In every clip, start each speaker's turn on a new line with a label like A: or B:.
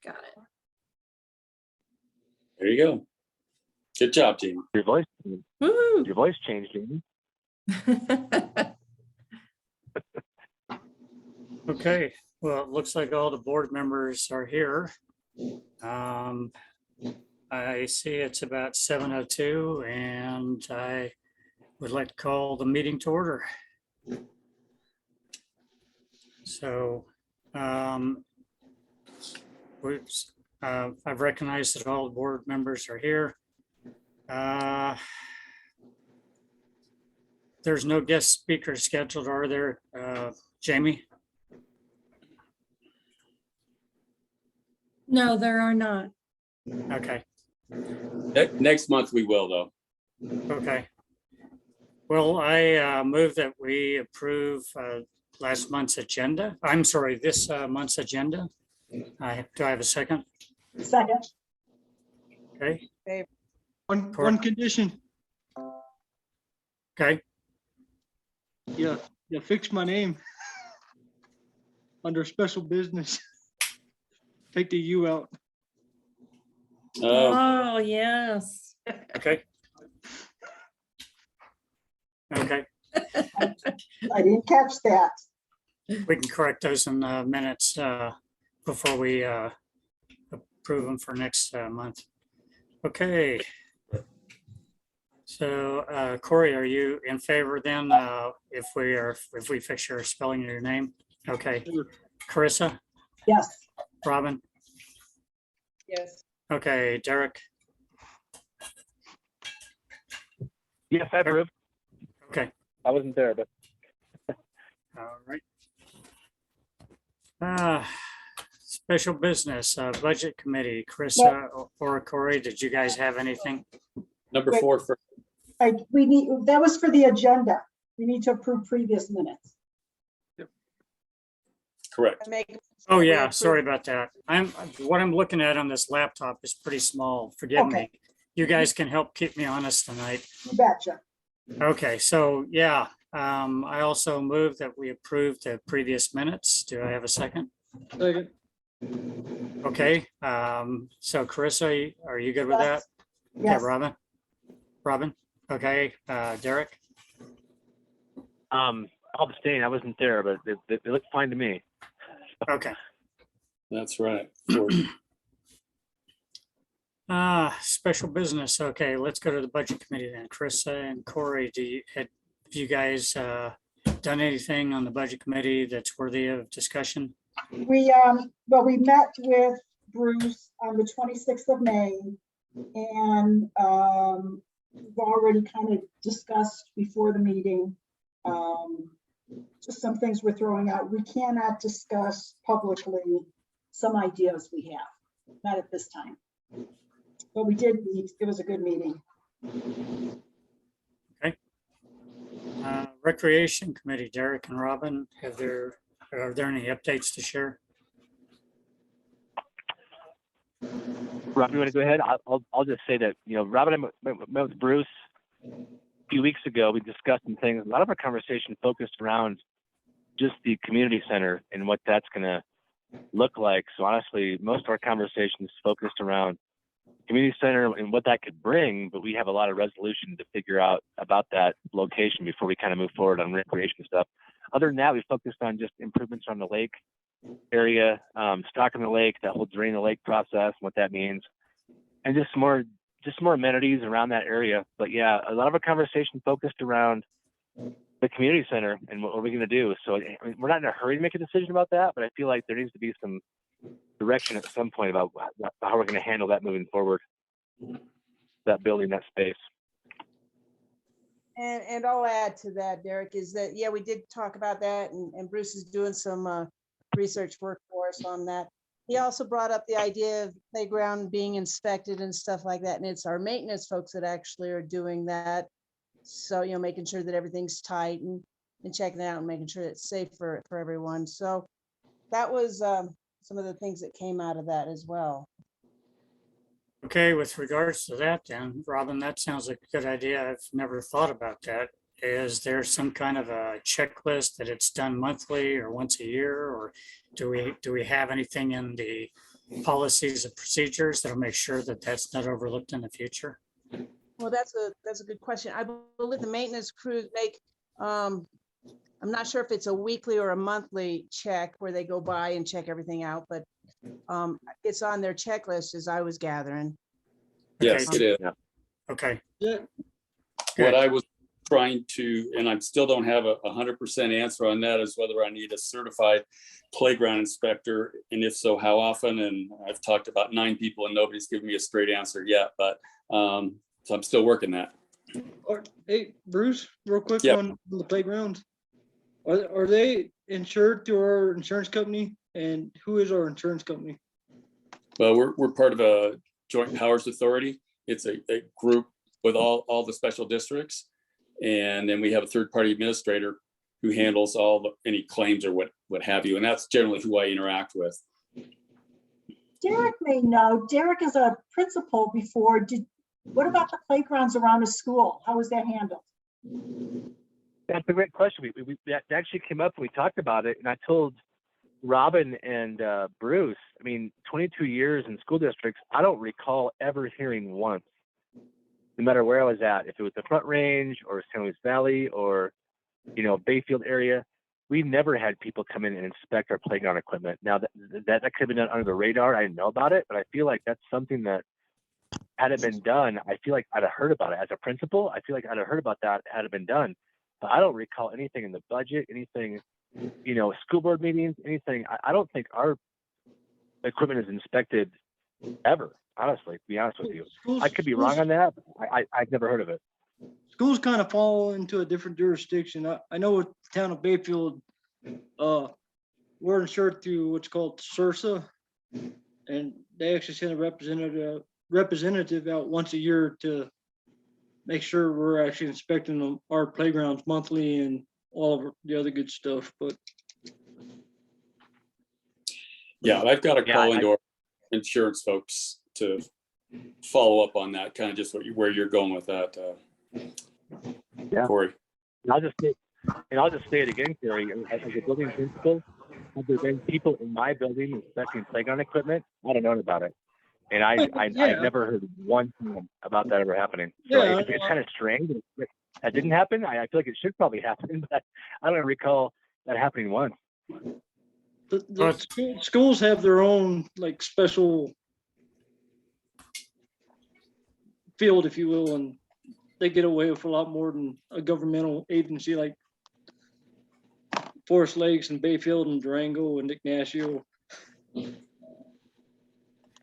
A: Got it.
B: There you go. Good job, team.
C: Your voice
A: Woo-hoo.
C: changed, Jamie.
D: Okay, well, it looks like all the board members are here. I see it's about 7:02 and I would like to call the meeting to order. So I've recognized that all the board members are here. There's no guest speaker scheduled, are there, Jamie?
A: No, there are not.
D: Okay,
B: Next month we will, though.
D: okay. Well, I move that we approve last month's agenda. I'm sorry, this month's agenda. Do I have a second?
E: Second.
D: Okay,
F: One condition,
D: okay,
F: you fix my name under special business. Take the U out.
A: Oh, yes.
D: okay. Okay,
E: I didn't catch that.
D: we can correct those in the minutes before we approve them for next month. Okay. So Corey, are you in favor then if we fix your spelling of your name? Okay. Carissa,
E: Yes.
D: Robin,
E: Yes.
D: okay, Derek,
C: Yes, I approve.
D: okay,
C: I wasn't there, but
D: all right. Special business, budget committee, Carissa or Corey, did you guys have anything?
B: Number
E: Wait.
B: 4 for
E: We need, that was for the agenda. We need to approve previous minutes.
B: correct.
D: Oh, yeah, sorry about that. What I'm looking at on this laptop is pretty small. Forgive
E: Okay.
D: me. You guys can help keep me honest tonight.
E: You betcha.
D: Okay, so yeah, I also move that we approve the previous minutes. Do I have a second?
F: Second.
D: Okay, so Carissa, are you good with that? Yeah,
E: Yes.
D: Robin, okay, Derek,
C: I'll abstain. I wasn't there, but it looked fine to me.
D: okay.
B: That's right.
D: Special business, okay, let's go to the budget committee then. Carissa and Corey, have you guys done anything on the budget committee that's worthy of discussion?
E: We met with Bruce on the 26th of May, and we've already kind of discussed before the meeting just some things we're throwing out. We cannot discuss publicly some ideas we have, not at this time. But we did meet. It was a good meeting.
D: Recreation committee, Derek and Robin, are there any updates to share?
C: Rob, you want to go ahead? I'll just say that, Robin and I met with Bruce a few weeks ago. We discussed some things. A lot of our conversation focused around just the community center and what that's going to look like. So honestly, most of our conversations focused around community center and what that could bring, but we have a lot of resolution to figure out about that location before we kind of move forward on recreation stuff. Other than that, we focused on just improvements on the lake area, stocking the lake, that whole drain the lake process, what that means, and just more amenities around that area. But yeah, a lot of our conversation focused around the community center and what we're going to do. So I mean, we're not in a hurry to make a decision about that, but I feel like there needs to be some direction at some point about how we're going to handle that moving forward, that building, that space.
G: And I'll add to that, Derek, is that, yeah, we did talk about that, and Bruce is doing some research work for us on that. He also brought up the idea of playground being inspected and stuff like that, and it's our maintenance folks that actually are doing that. So, making sure that everything's tight and checking it out and making sure it's safe for everyone. So that was some of the things that came out of that as well.
D: Okay, with regards to that then, Robin, that sounds like a good idea. I've never thought about that. Is there some kind of a checklist that it's done monthly or once a year, or do we have anything in the policies and procedures that'll make sure that that's not overlooked in the future?
G: Well, that's a good question. I believe the maintenance crews make, I'm not sure if it's a weekly or a monthly check where they go by and check everything out, but it's on their checklist as I was gathering.
B: Yes,
D: Okay.
B: it is.
C: Yeah.
D: Okay,
F: Yeah,
B: What I was trying to, and I still don't have a 100% answer on that, is whether I need a certified playground inspector, and if so, how often? And I've talked about 9 people and nobody's given me a straight answer yet, but so I'm still working that.
F: hey, Bruce, real quick
B: Yeah.
F: on the playground. Are they insured through our insurance company? And who is our insurance company?
B: Well, we're part of a joint powers authority. It's a group with all the special districts. And then we have a third-party administrator who handles any claims or what have you. And that's generally who I interact with.
E: Derek may know. Derek is a principal before. What about the playgrounds around the school? How was that handled?
C: That's a great question. That actually came up and we talked about it, and I told Robin and Bruce, I mean, 22 years in school districts, I don't recall ever hearing once, no matter where I was at, if it was the Front Range or San Luis Valley or, Bayfield area, we never had people come in and inspect our playground equipment. Now that could have been done under the radar. I didn't know about it, but I feel like that's something that had it been done, I feel like I'd have heard about it. As a principal, I feel like I'd have heard about that had it been done. But I don't recall anything in the budget, anything, school board meetings, anything. I don't think our equipment is inspected ever, honestly, to be honest with you. I could be wrong on that. But I've never heard of it.
F: Schools kind of fall into a different jurisdiction. I know with the town of Bayfield, we're insured through what's called CIRSA, and they actually send a representative out once a year to make sure we're actually inspecting our playgrounds monthly and all of the other good stuff. But
B: Yeah, I've got to call into our insurance folks to follow up on that, kind of just where you're going with that, Corey.
C: And I'll just say it again, Carrie. As a building principal, have there been people in my building inspecting playground equipment? I don't know about it. And I've never heard one thing about that ever happening. So it's kind of strange that didn't happen. I feel like it should probably happen, but I don't recall that happening once.
F: the schools have their own like special field, if you will, and they get away with a lot more than a governmental agency like Forest Lakes and Bayfield and Durango and Ignacio.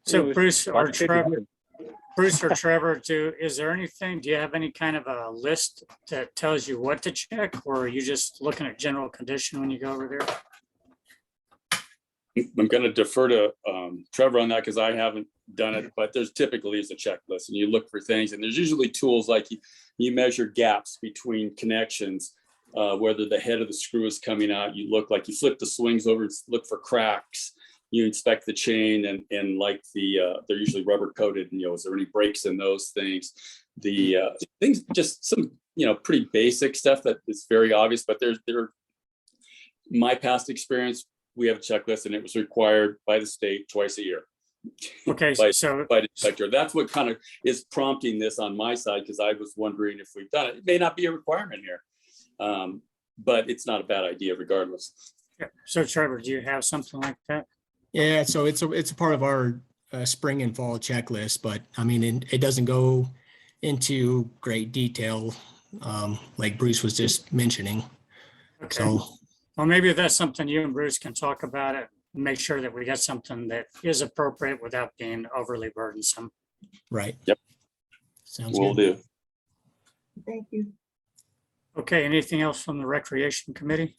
D: so
F: Anyways,
D: Bruce or Trevor, do you have any kind of a list that tells you what to check, or are you just looking at general condition when you go over there?
B: I'm going to defer to Trevor on that because I haven't done it, but there's typically is a checklist and you look for things, and there's usually tools like you measure gaps between connections, whether the head of the screw is coming out, you flip the swings over and look for cracks, you inspect the chain and like they're usually rubber coated, and is there any breaks in those things? The things, just some, pretty basic stuff that is very obvious, but my past experience, we have a checklist and it was required by the state twice a year.
D: Okay,
B: by the inspector. That's what kind of is prompting this on my side, because I was wondering if we've done it. It may not be a requirement here, but it's not a bad idea regardless.
D: yeah. So Trevor, do you have something like that?
H: Yeah, so it's a part of our spring and fall checklist, but I mean, it doesn't go into great detail like Bruce was just mentioning.
D: Okay.
H: So,
D: Well, maybe that's something you and Bruce can talk about it and make sure that we get something that is appropriate without being overly burdensome.
H: right.
B: Yep.
H: Sounds
B: Will
H: good.
B: do.
E: Thank you.
D: Okay, anything else from the Recreation Committee?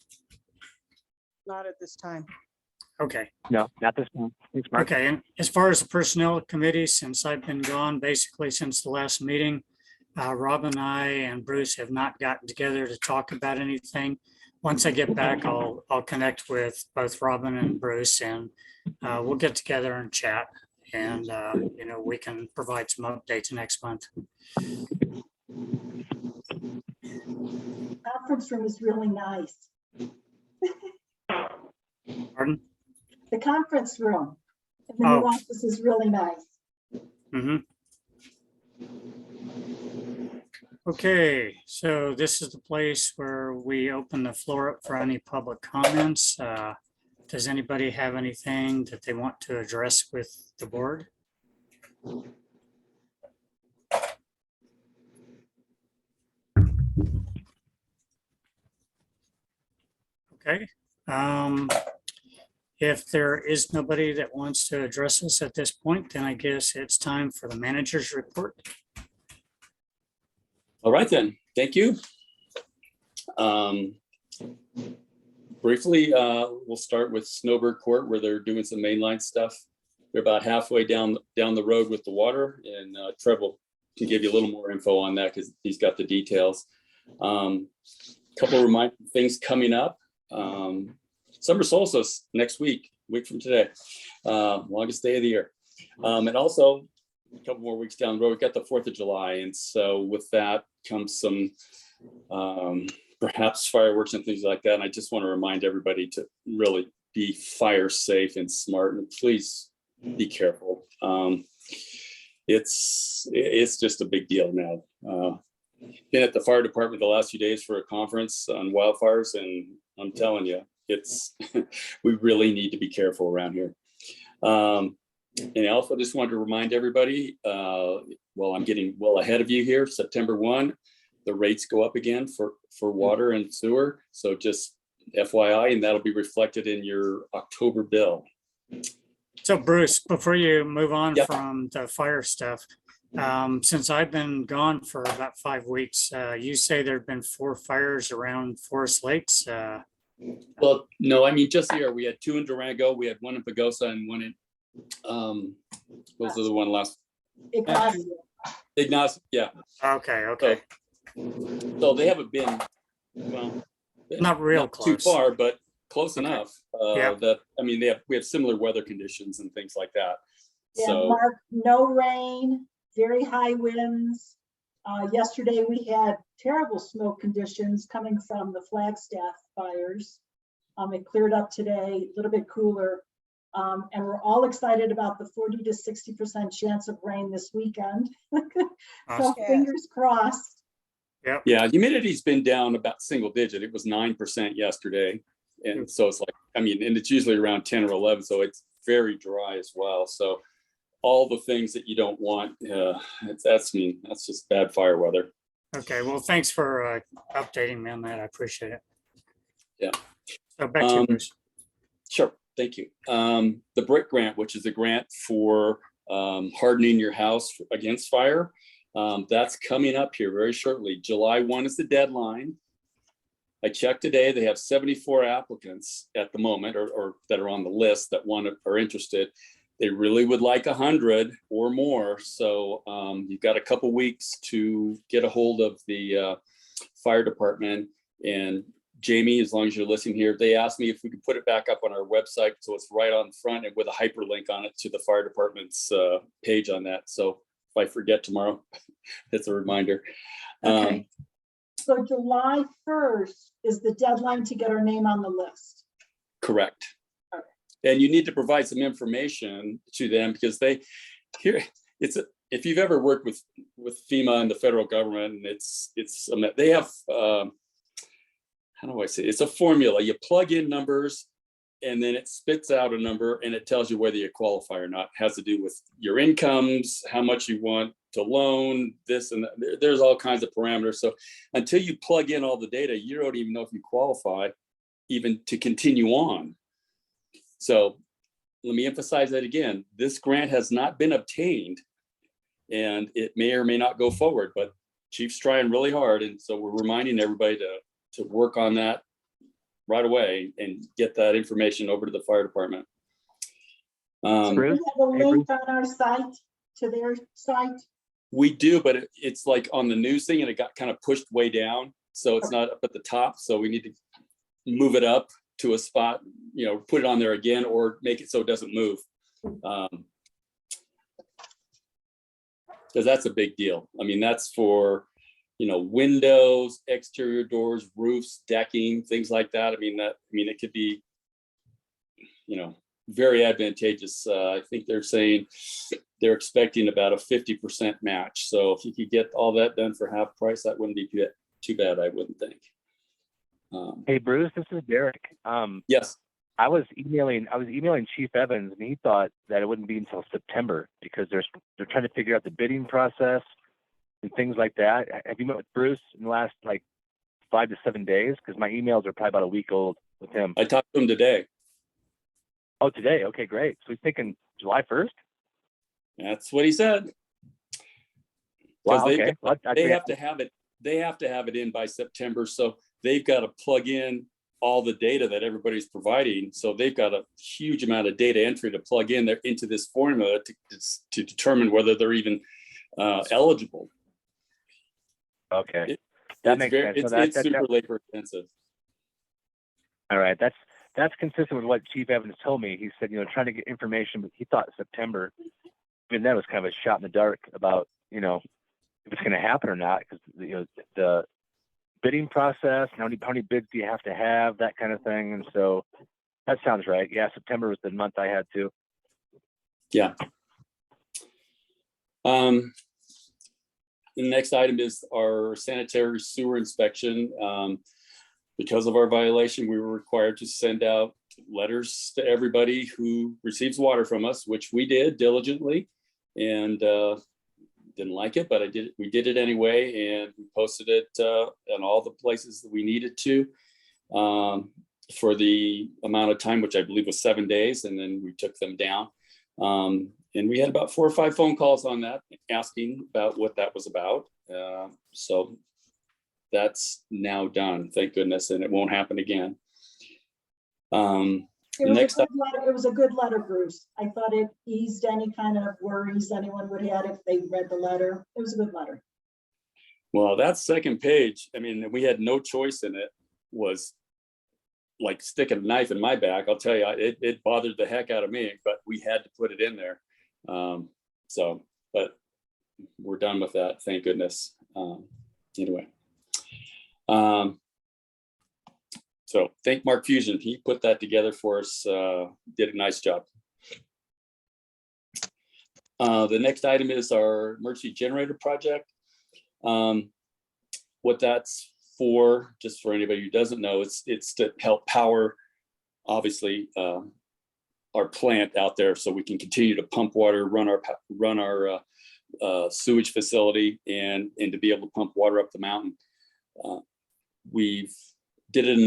G: Not at this time.
D: Okay.
C: No, not this one. Thanks, Mark.
D: Okay, and as far as the Personnel Committee, since I've been gone basically since the last meeting, Rob and I and Bruce have not gotten together to talk about anything. Once I get back, I'll connect with both Robin and Bruce, and we'll get together and chat, and we can provide some updates next month.
E: Conference room is really nice.
D: Pardon?
E: The conference room. And the new
D: Oh.
E: office is really nice.
D: Mhm. Okay, so this is the place where we open the floor up for any public comments. Does anybody have anything that they want to address with the board? Okay. If there is nobody that wants to address us at this point, then I guess it's time for the manager's report.
B: All right then, thank you. Briefly, we'll start with Snowbird Court where they're doing some mainline stuff. They're about halfway down the road with the water, and Trevor can give you a little more info on that because he's got the details. Couple of reminder things coming up. Summer solstice next week from today, longest day of the year. And also a couple more weeks down the road, we've got the 4th of July. And so with that comes some perhaps fireworks and things like that. And I just want to remind everybody to really be fire safe and smart, and please be careful. It's just a big deal now. Been at the fire department the last few days for a conference on wildfires, and I'm telling you, we really need to be careful around here. And I also just wanted to remind everybody, well, I'm getting well ahead of you here, September 1, the rates go up again for water and sewer. So just FYI, and that'll be reflected in your October bill.
D: So Bruce, before you move on
B: Yep.
D: from the fire stuff, since I've been gone for about 5 weeks, you say there've been 4 fires around Forest Lakes.
B: Well, no, I mean, just here, we had 2 in Durango, we had 1 in Pagosa and 1 in, what was the other one last? Ignacio, yeah.
D: Okay.
B: So they haven't been, well,
D: Not real
B: too
D: close.
B: far, but close
D: Okay.
B: enough.
D: Yeah.
B: That, I mean, we have similar weather conditions and things like that.
E: Yeah,
B: So,
E: Mark, no rain, very high winds. Yesterday, we had terrible smoke conditions coming from the Flagstaff fires. It cleared up today, a little bit cooler. And we're all excited about the 40 to 60% chance of rain this weekend. So
D: Awesome.
E: fingers crossed.
B: yeah, humidity's been down about single digit. It was 9% yesterday. And so it's like, I mean, and it's usually around 10 or 11. So it's very dry as well. So all the things that you don't want, that's just bad fire weather.
D: Okay, well, thanks for updating me on that. I appreciate it.
B: Yeah.
D: So back to you, Bruce.
B: Sure, thank you. The BRIC grant, which is a grant for hardening your house against fire, that's coming up here very shortly. July 1 is the deadline. I checked today, they have 74 applicants at the moment, or that are on the list that are interested. They really would like 100 or more. So you've got a couple weeks to get a hold of the fire department. And Jamie, as long as you're listening here, they asked me if we could put it back up on our website. So it's right on front and with a hyperlink on it to the fire department's page on that. So if I forget tomorrow, it's a reminder.
E: Okay. So July 1st is the deadline to get our name on the list.
B: Correct.
E: Okay.
B: And you need to provide some information to them because if you've ever worked with FEMA and the federal government, and they have, how do I say, it's a formula. You plug in numbers and then it spits out a number and it tells you whether you qualify or not. It has to do with your incomes, how much you want to loan, this and that. There's all kinds of parameters. So until you plug in all the data, you don't even know if you qualify even to continue on. So let me emphasize that again. This grant has not been obtained and it may or may not go forward, but Chief's trying really hard. And so we're reminding everybody to work on that right away and get that information over to the fire department.
E: Do we have a link on our site to their site?
B: We do, but it's like on the news thing and it got kind of pushed way down. So it's not up at the top. So we need to move it up to a spot, put it on there again or make it so it doesn't move. Because that's a big deal. I mean, that's for, windows, exterior doors, roofs, decking, things like that. I mean, it could be, very advantageous. I think they're saying they're expecting about a 50% match. So if you could get all that done for half price, that wouldn't be too bad, I wouldn't think.
C: Hey, Bruce, this is Derek.
B: Yes.
C: I was emailing Chief Evans, and he thought that it wouldn't be until September because they're trying to figure out the bidding process and things like that. Have you met with Bruce in the last like 5 to 7 days? Because my emails are probably about a week old with him.
B: I talked to him today.
C: Oh, today? Okay, great. So he's thinking July 1st?
B: That's what he said.
C: Wow,
B: Because
C: okay.
B: they have to have it. They have to have it in by September. So they've got to plug in all the data that everybody's providing. So they've got a huge amount of data entry to plug in there into this formula to determine whether they're even eligible.
C: Okay. That makes sense.
B: It's super labor intensive.
C: All right. That's consistent with what Chief Evans told me. He said, trying to get information, but he thought September. And that was kind of a shot in the dark about, if it's going to happen or not, because the bidding process, how many bids do you have to have, that kind of thing. And so that sounds right. Yeah, September was the month I had to.
B: Yeah. The next item is our sanitary sewer inspection. Because of our violation, we were required to send out letters to everybody who receives water from us, which we did diligently, and didn't like it, but we did it anyway, and we posted it in all the places that we needed to for the amount of time, which I believe was 7 days, and then we took them down. And we had about 4 or 5 phone calls on that, asking about what that was about. So that's now done, thank goodness, and it won't happen again.
E: It was a good letter, Bruce. I thought it eased any kind of worries anyone would have if they read the letter. It was a good letter.
B: Well, that second page, I mean, we had no choice in it, was like sticking a knife in my back. I'll tell you, it bothered the heck out of me, but we had to put it in there. But we're done with that, thank goodness. Anyway. So thank Mark Fusion. He put that together for us, did a nice job. The next item is our emergency generator project. What that's for, just for anybody who doesn't know, it's to help power, obviously, our plant out there so we can continue to pump water, run our sewage facility, and to be able to pump water up the mountain. We've got an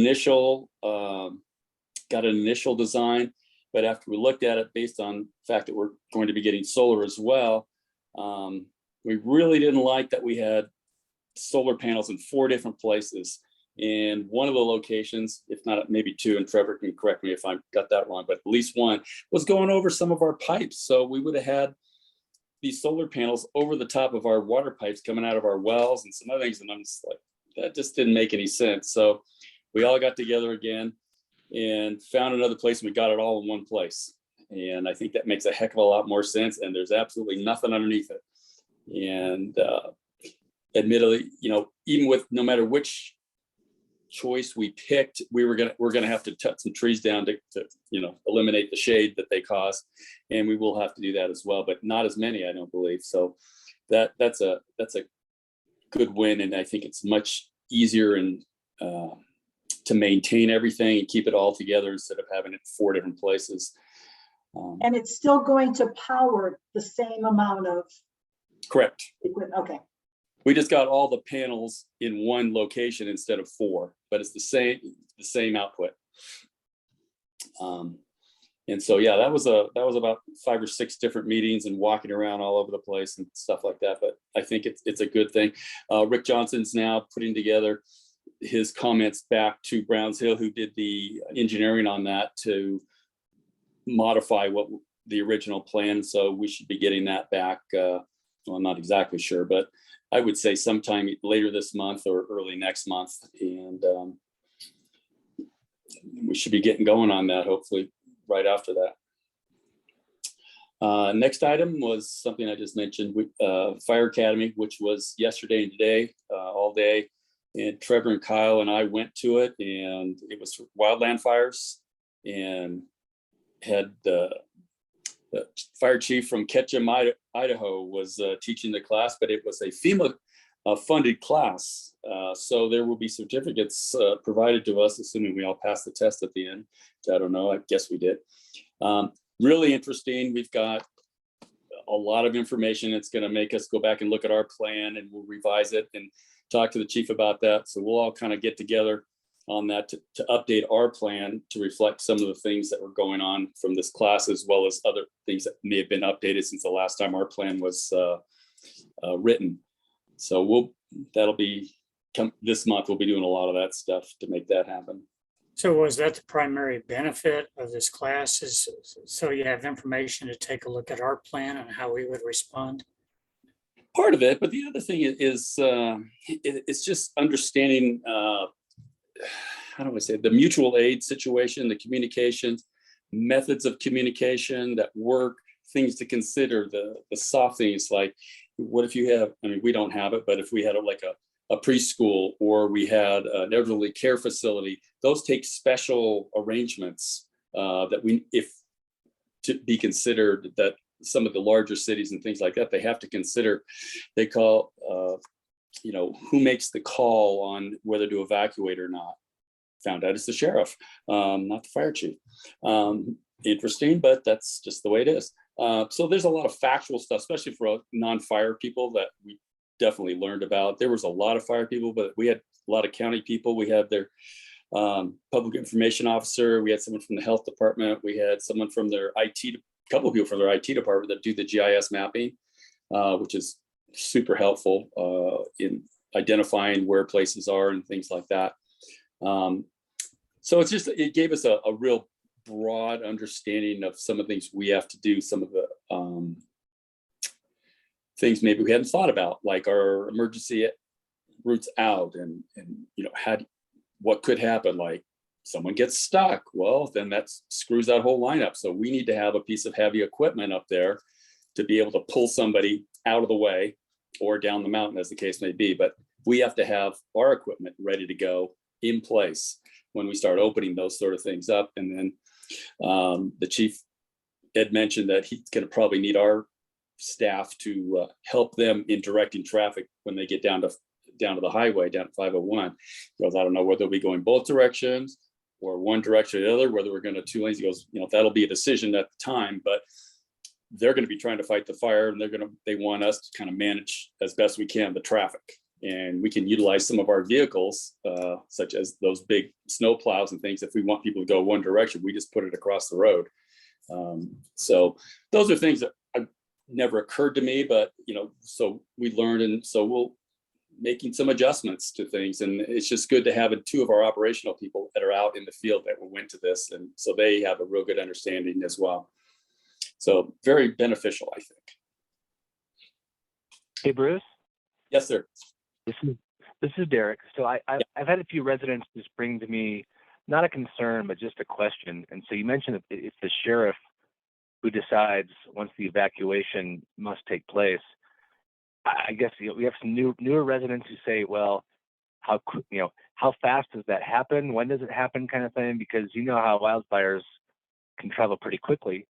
B: initial design, but after we looked at it, based on the fact that we're going to be getting solar as well, we really didn't like that we had solar panels in 4 different places. And one of the locations, if not maybe 2, and Trevor can correct me if I got that wrong, but at least one was going over some of our pipes. So we would have had these solar panels over the top of our water pipes coming out of our wells and some other things. And I'm just like, that just didn't make any sense. So we all got together again and found another place, and we got it all in one place. And I think that makes a heck of a lot more sense. And there's absolutely nothing underneath it. And admittedly, even with no matter which choice we picked, we're gonna have to cut some trees down to eliminate the shade that they cause, and we will have to do that as well, but not as many, I don't believe. So that's a good win, and I think it's much easier and to maintain everything and keep it all together instead of having it 4 different places.
E: And it's still going to power the same amount of.
B: Correct.
E: Equipment. Okay.
B: We just got all the panels in one location instead of 4, but it's the same output. And so, yeah, that was about 5 or 6 different meetings and walking around all over the place and stuff like that. But I think it's a good thing. Rick Johnson's now putting together his comments back to Browns Hill, who did the engineering on that, to modify what the original plan. So we should be getting that back. Well, I'm not exactly sure, but I would say sometime later this month or early next month. And we should be getting going on that, hopefully right after that. Next item was something I just mentioned, Fire Academy, which was yesterday and today, all day. And Trevor and Kyle and I went to it, and it was wildland fires. And had the fire chief from Ketchum, Idaho was teaching the class, but it was a FEMA funded class. So there will be certificates provided to us, assuming we all pass the test at the end. I don't know, I guess we did. Really interesting. We've got a lot of information. It's going to make us go back and look at our plan, and we'll revise it and talk to the chief about that. So we'll all kind of get together on that to update our plan to reflect some of the things that were going on from this class, as well as other things that may have been updated since the last time our plan was written. So that'll be this month. We'll be doing a lot of that stuff to make that happen.
D: So was that the primary benefit of this class, is so you have information to take a look at our plan and how we would respond?
B: Part of it, but the other thing is it's just understanding, how do I say it? The mutual aid situation, the communications, methods of communication that work, things to consider, the soft things like, what if you have, I mean, we don't have it, but if we had like a preschool, or we had an elderly care facility, those take special arrangements if to be considered, that some of the larger cities and things like that, they have to consider. They call, who makes the call on whether to evacuate or not. Found out it's the sheriff, not the fire chief. Interesting, but that's just the way it is. So there's a lot of factual stuff, especially for non-fire people, that we definitely learned about. There was a lot of fire people, but we had a lot of county people. We had their public information officer. We had someone from the health department. We had someone from their IT, a couple of people from their IT department that do the GIS mapping, which is super helpful in identifying where places are and things like that. So it gave us a real broad understanding of some of the things we have to do, some of the things maybe we hadn't thought about, like our emergency routes out, and what could happen, like someone gets stuck. Well, then that screws that whole lineup. So we need to have a piece of heavy equipment up there to be able to pull somebody out of the way or down the mountain, as the case may be. But we have to have our equipment ready to go in place when we start opening those sort of things up. And then the chief had mentioned that he's going to probably need our staff to help them in directing traffic when they get down to the highway, down to 501. He goes, I don't know whether they'll be going both directions or one direction or the other, whether we're going to 2 lanes. He goes, that'll be a decision at the time, but they're going to be trying to fight the fire, and they want us to kind of manage as best we can the traffic. And we can utilize some of our vehicles, such as those big snow plows and things. If we want people to go one direction, we just put it across the road. So those are things that never occurred to me, but so we learned, and so we'll making some adjustments to things. And it's just good to have two of our operational people that are out in the field that went to this, and so they have a real good understanding as well. So very beneficial, I think.
C: Hey, Bruce.
B: Yes, sir.
C: This is Derek. So I've had a few residents just bring to me, not a concern, but just a question. And so you mentioned that it's the sheriff who decides once the evacuation must take place. I guess we have some newer residents who say, well, how fast does that happen? When does it happen, kind of thing? Because you know how wildfires can travel pretty quickly.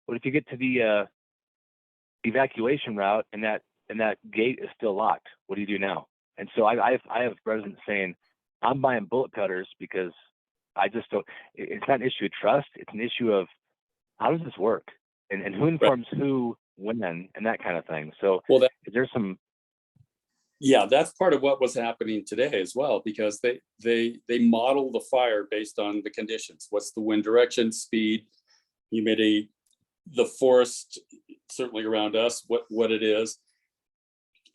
C: But if you get to the evacuation route and that gate is still locked, what do you do now? And so I have residents saying, I'm buying bullet cutters because I just don't. It's not an issue of trust. It's an issue of how does this work, and who informs who when, and that kind of thing. So is there some?
B: Yeah, that's part of what was happening today as well, because they model the fire based on the conditions. What's the wind direction, speed, humidity, the forest certainly around us, what it is,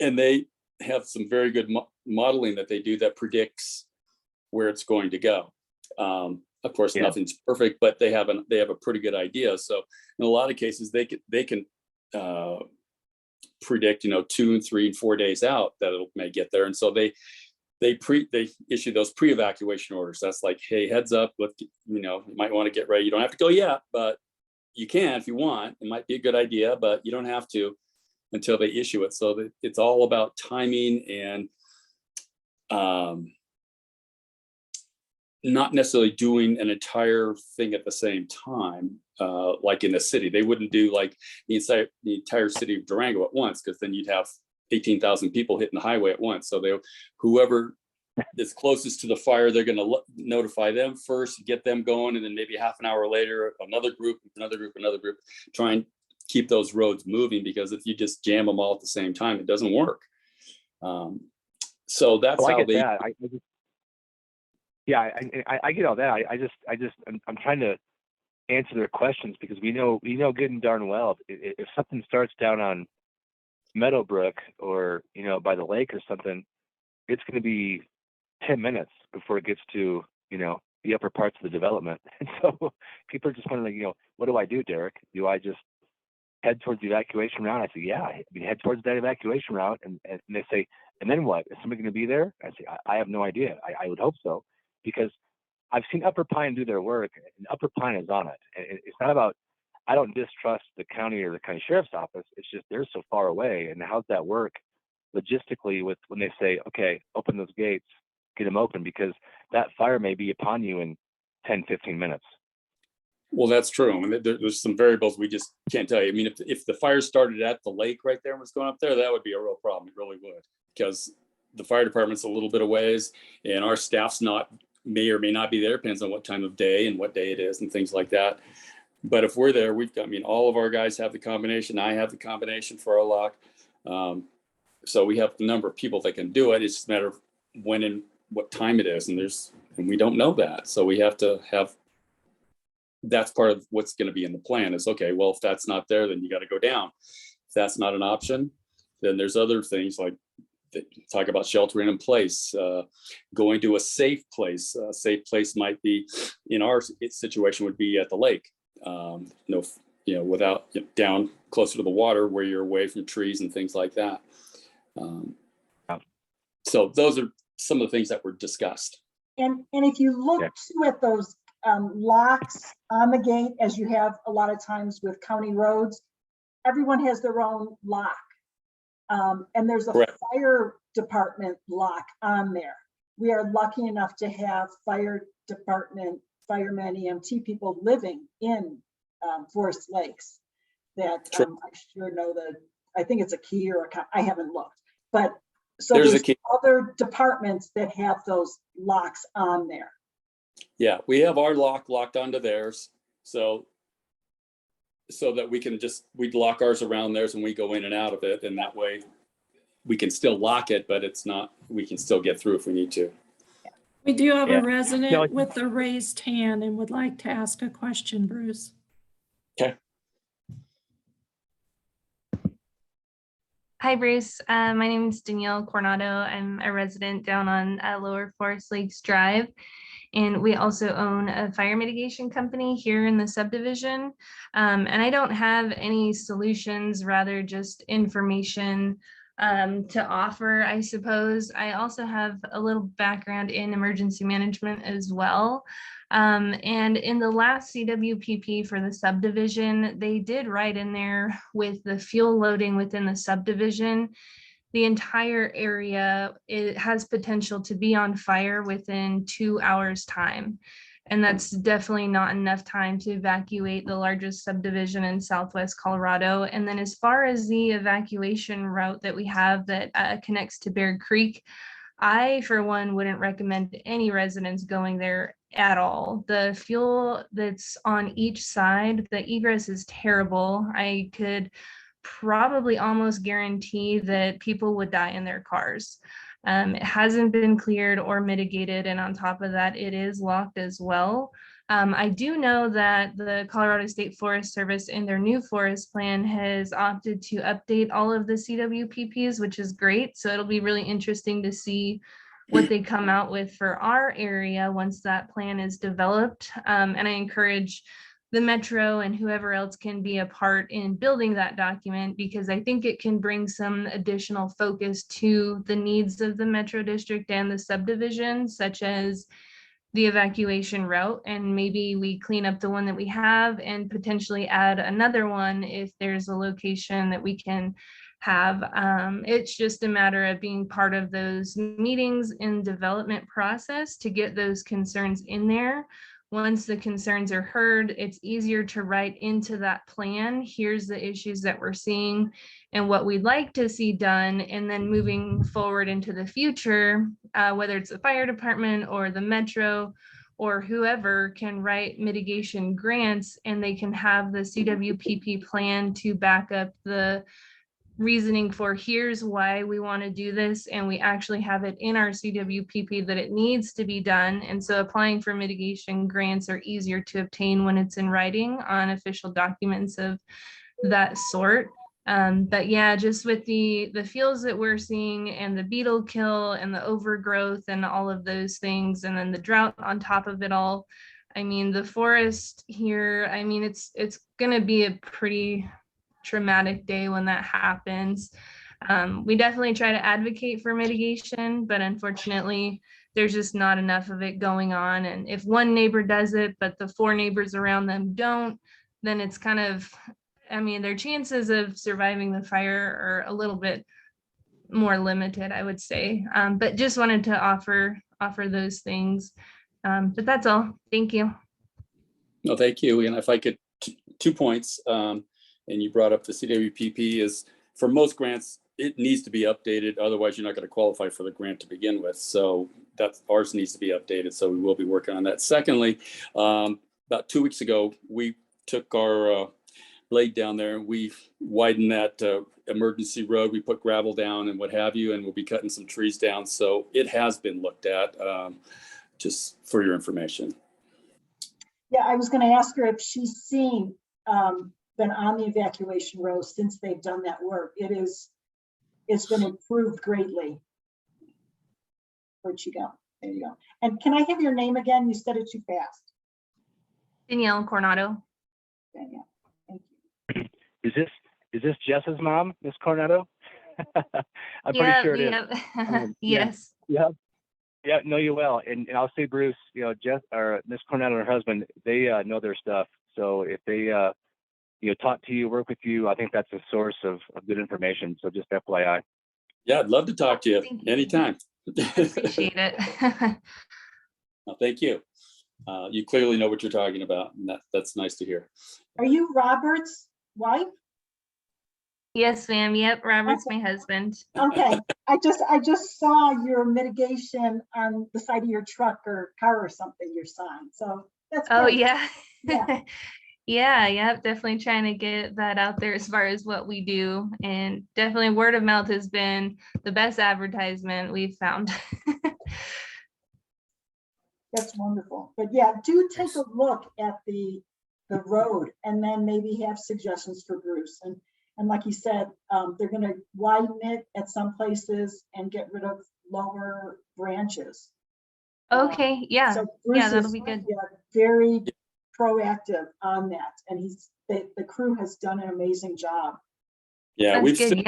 B: and they have some very good modeling that they do that predicts where it's going to go. Of course, nothing's perfect, but they have a pretty good idea. So in a lot of cases, they can predict 2 and 3 and 4 days out that it may get there, and so they issue those pre-evacuation orders. That's like, hey, heads up, you might want to get ready. You don't have to go yet, but you can if you want. It might be a good idea, but you don't have to until they issue it. So it's all about timing and not necessarily doing an entire thing at the same time, like in the city. They wouldn't do like the entire city of Durango at once, because then you'd have 18,000 people hitting the highway at once. So whoever is closest to the fire, they're going to notify them first, get them going, and then maybe half an hour later, another group, try and keep those roads moving, because if you just jam them all at the same time, it doesn't work. So that's
C: I
B: how
C: get
B: they.
C: that. I get all that. I'm trying to answer their questions, because we know good and darn well if something starts down on Meadowbrook or by the lake or something, it's going to be 10 minutes before it gets to the upper parts of the development. And so people are just wondering, what do I do, Derek? Do I just head towards the evacuation route? I say, yeah, head towards that evacuation route. And they say, and then what? Is somebody going to be there? I say, I have no idea. I would hope so, because I've seen Upper Pine do their work, and Upper Pine is on it. And it's not about, I don't distrust the county or the county sheriff's office. It's just they're so far away. And how's that work logistically with when they say, okay, open those gates, get them open, because that fire may be upon you in 10, 15 minutes.
B: Well, that's true. I mean, there's some variables we just can't tell you. I mean, if the fire started at the lake right there and was going up there, that would be a real problem. It really would, because the fire department's a little bit of ways, and our staff's may or may not be there. Depends on what time of day and what day it is and things like that. But if we're there, all of our guys have the combination. I have the combination for our lock. So we have the number of people that can do it. It's just a matter of when and what time it is. And we don't know that. So we have to have, that's part of what's going to be in the plan is, okay, well, if that's not there, then you got to go down. If that's not an option, then there's other things like talk about sheltering in place, going to a safe place. A safe place might be, in our situation, would be at the lake. Without down closer to the water where you're away from trees and things like that. So those are some of the things that were discussed.
E: And if you look too at those locks on the gate, as you have a lot of times with county roads, everyone has their own lock. And there's a
B: Correct.
E: fire department lock on there. We are lucky enough to have fire department, firemen, EMT people living in Forest Lakes that I sure know I think it's a key or I haven't looked, but so there's other departments that have those locks on there.
B: Yeah, we have our lock locked onto theirs. So that we'd lock ours around theirs and we go in and out of it. And that way we can still lock it, but we can still get through if we need to.
A: We do have a resident with a raised hand and would like to ask a question, Bruce.
B: Okay.
I: Hi, Bruce. My name is Danielle Coronado. I'm a resident down on Lower Forest Lakes Drive. And we also own a fire mitigation company here in the subdivision. And I don't have any solutions, rather just information to offer, I suppose. I also have a little background in emergency management as well. And in the last CWPP for the subdivision, they did write in there with the fuel loading within the subdivision, the entire area, it has potential to be on fire within 2 hours time. And that's definitely not enough time to evacuate the largest subdivision in Southwest Colorado. And then as far as the evacuation route that we have that connects to Bear Creek, I, for one, wouldn't recommend any residents going there at all. The fuel that's on each side, the egress is terrible. I could probably almost guarantee that people would die in their cars. It hasn't been cleared or mitigated, and on top of that, it is locked as well. I do know that the Colorado State Forest Service in their new forest plan has opted to update all of the CWPPs, which is great. So it'll be really interesting to see what they come out with for our area once that plan is developed. And I encourage the Metro and whoever else can be a part in building that document, because I think it can bring some additional focus to the needs of the Metro District and the subdivision, such as the evacuation route. And maybe we clean up the one that we have and potentially add another one if there's a location that we can have. It's just a matter of being part of those meetings in development process to get those concerns in there. Once the concerns are heard, it's easier to write into that plan. Here's the issues that we're seeing and what we'd like to see done. And then moving forward into the future, whether it's the fire department or the metro or whoever can write mitigation grants, and they can have the CWPP plan to back up the reasoning for here's why we want to do this, and we actually have it in our CWPP that it needs to be done. And so applying for mitigation grants are easier to obtain when it's in writing on official documents of that sort. But yeah, just with the fuels that we're seeing and the beetle kill and the overgrowth and all of those things, and then the drought on top of it all, I mean, the forest here, I mean, it's going to be a pretty traumatic day when that happens. We definitely try to advocate for mitigation, but unfortunately, there's just not enough of it going on. And if one neighbor does it, but the 4 neighbors around them don't, then it's kind of, I mean, their chances of surviving the fire are a little bit more limited, I would say. But just wanted to offer those things. But that's all. Thank you.
B: No, thank you. And if I could, 2 points. And you brought up the CWPP is, for most grants, it needs to be updated. Otherwise, you're not going to qualify for the grant to begin with. So that's, ours needs to be updated. So we will be working on that. Secondly, about 2 weeks ago, we took our blade down there and we widened that emergency road. We put gravel down and what have you, and we'll be cutting some trees down. So it has been looked at, just for your information.
E: Yeah, I was going to ask her if she's seen, been on the evacuation row since they've done that work. It's been improved greatly. Where'd she go? There you go. And can I have your name again? You said it too fast.
I: Danielle Coronado.
E: Danielle, thank
C: Is
E: you.
C: this Jess's mom, Miss Coronado? I'm pretty sure it is.
I: Yes.
C: Yeah, know you well. And I'll say, Bruce, you know, Jess or Miss Coronado and her husband, they know their stuff. So if they talk to you, work with you, I think that's a source of good information. So just FYI.
B: Yeah, I'd love to talk to you anytime.
I: Appreciate it.
B: Well, thank you. You clearly know what you're talking about, and that's nice to hear.
E: Are you Robert's wife?
I: Yes, ma'am. Yep, Robert's my husband.
E: Okay, I just saw your mitigation on the side of your truck or car or something, your sign. So that's
I: Oh,
E: great.
I: yeah.
E: Yeah.
I: Yep, definitely trying to get that out there as far as what we do. And definitely word of mouth has been the best advertisement we've found.
E: That's wonderful. But yeah, do take a look at the road and then maybe have suggestions for Bruce. And like you said, they're going to widen it at some places and get rid of lower branches.
I: Okay, yeah.
E: So Bruce
I: Yeah, that'll
E: is,
I: be good.
E: yeah, very proactive on that, and the crew has done an amazing job.
B: Yeah,
I: That's good.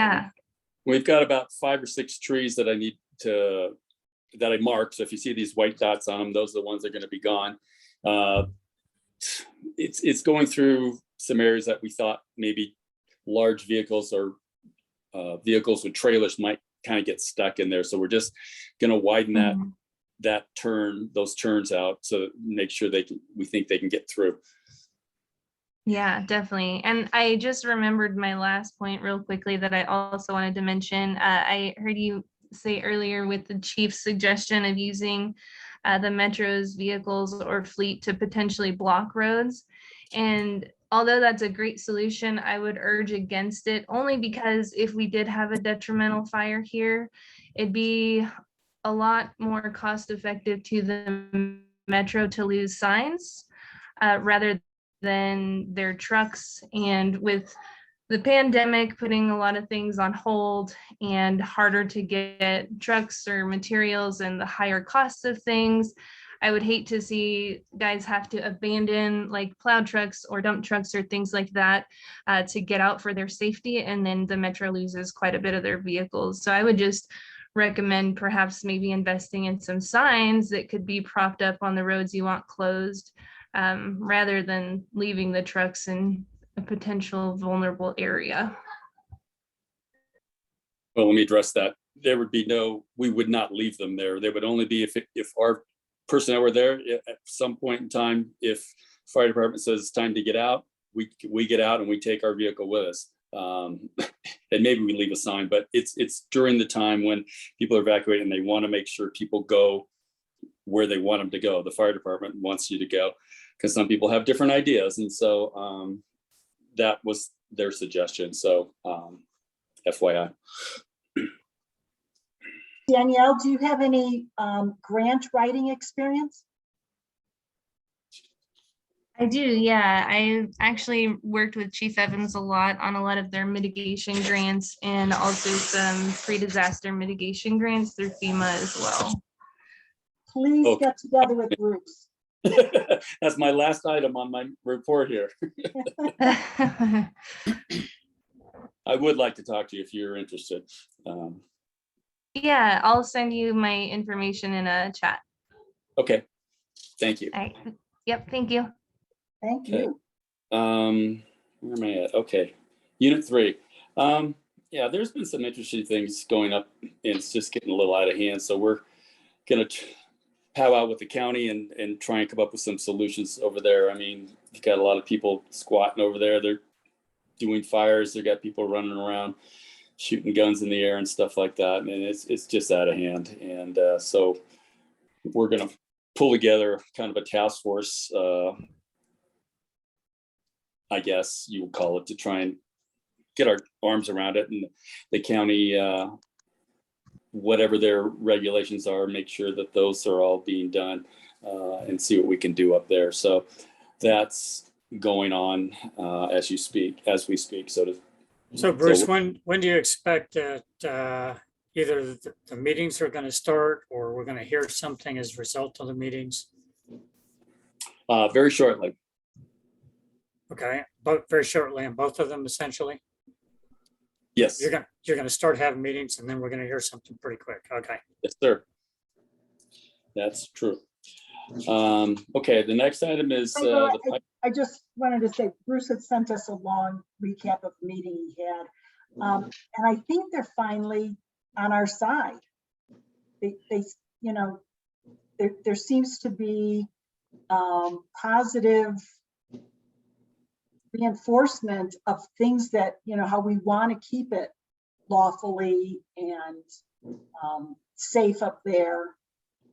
B: we've got about 5 or 6 trees that I marked. So if you see these white dots on them, those are the ones that are going to be gone. It's going through some areas that we thought maybe large vehicles or vehicles with trailers might kind of get stuck in there. So we're just going to widen those turns out, so make sure we think they can get through.
I: Yeah, definitely. And I just remembered my last point real quickly that I also wanted to mention. I heard you say earlier with the chief's suggestion of using the Metro's vehicles or fleet to potentially block roads. And although that's a great solution, I would urge against it only because if we did have a detrimental fire here, it'd be a lot more cost effective to the Metro to lose signs rather than their trucks. And with the pandemic putting a lot of things on hold and harder to get trucks or materials and the higher costs of things, I would hate to see guys have to abandon like plow trucks or dump trucks or things like that to get out for their safety. And then the Metro loses quite a bit of their vehicles. So I would just recommend perhaps maybe investing in some signs that could be propped up on the roads you want closed rather than leaving the trucks in a potential vulnerable area.
B: Well, let me address that. There would be we would not leave them there. They would only be if our personnel were there at some point in time. If fire department says it's time to get out, we get out and we take our vehicle with us. And maybe we leave a sign, but it's during the time when people are evacuating and they want to make sure people go where they want them to go. The fire department wants you to go because some people have different ideas. And so that was their suggestion. So FYI.
E: Danielle, do you have any grant writing experience?
I: I do, yeah. I actually worked with Chief Evans a lot on a lot of their mitigation grants and also some pre-disaster mitigation grants through FEMA as well.
E: Please
B: Okay.
E: get together with Bruce.
B: That's my last item on my report here. I would like to talk to you if you're interested.
I: Yeah, I'll send you my information in a chat.
B: Okay, thank you.
I: All right. Yep, thank you.
E: Thank you.
B: Where am I at? Okay, Unit 3. Yeah, there's been some interesting things going up, and it's just getting a little out of hand. So we're gonna powwow with the county and try and come up with some solutions over there. I mean, you've got a lot of people squatting over there. They're doing fires. They've got people running around, shooting guns in the air and stuff like that. And it's just out of hand. And so we're going to pull together kind of a task force, I guess you would call it, to try and get our arms around it. And the county, whatever their regulations are, make sure that those are all being done and see what we can do up there. So that's going on as we speak.
D: So Bruce, when do you expect that either the meetings are going to start or we're going to hear something as a result of the meetings?
B: Very shortly.
D: Okay, but very shortly on both of them, essentially.
B: Yes.
D: You're going to start having meetings and then we're going to hear something pretty quick. Okay.
B: Yes, sir. That's true. Okay, the next item is
E: I just wanted to say Bruce had sent us a long recap of the meeting he had. And I think they're finally on our side. They you know, there seems to be positive reinforcement of things that, you know, how we want to keep it lawfully and safe up there.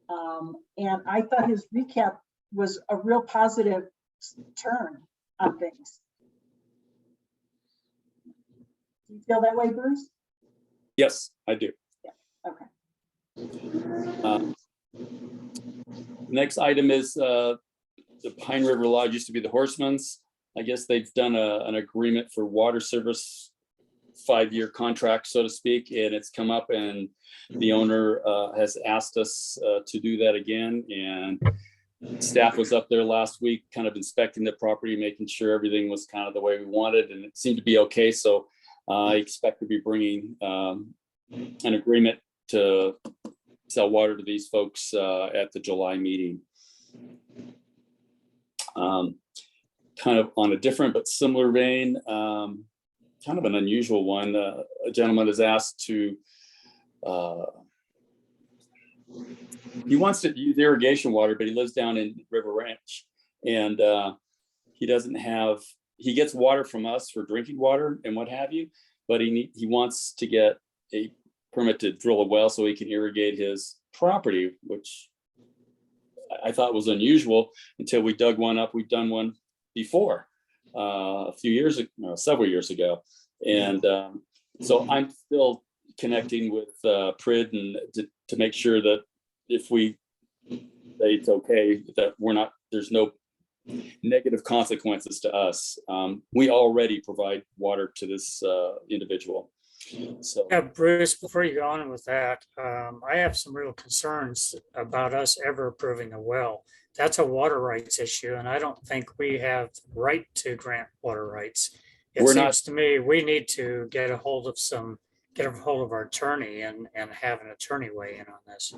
E: And I thought his recap was a real positive turn on things. Do you feel that way, Bruce?
B: Yes, I do.
E: Yeah. Okay.
B: Next item is the Pine River Lodge used to be the Horseman's. I guess they've done an agreement for water service, 5-year contract, so to speak, and it's come up and the owner has asked us to do that again. And staff was up there last week, kind of inspecting the property, making sure everything was kind of the way we wanted, and it seemed to be okay. So I expect to be bringing an agreement to sell water to these folks at the July meeting. Kind of on a different but similar vein, kind of an unusual one. A gentleman is asked to, he wants to use irrigation water, but he lives down in River Ranch, and he gets water from us for drinking water and what have you, but he wants to get a permit to drill a well so he can irrigate his property, which I thought was unusual until we dug one up. We've done one before several years ago. And so I'm still connecting with PRID and to make sure that if we say it's okay, that there's no negative consequences to us. We already provide water to this individual. So
D: yeah, Bruce, before you go on with that, I have some real concerns about us ever approving a well. That's a water rights issue, and I don't think we have the right to grant water rights. It seems to me we need to get a hold of our attorney and have an attorney weigh in on this.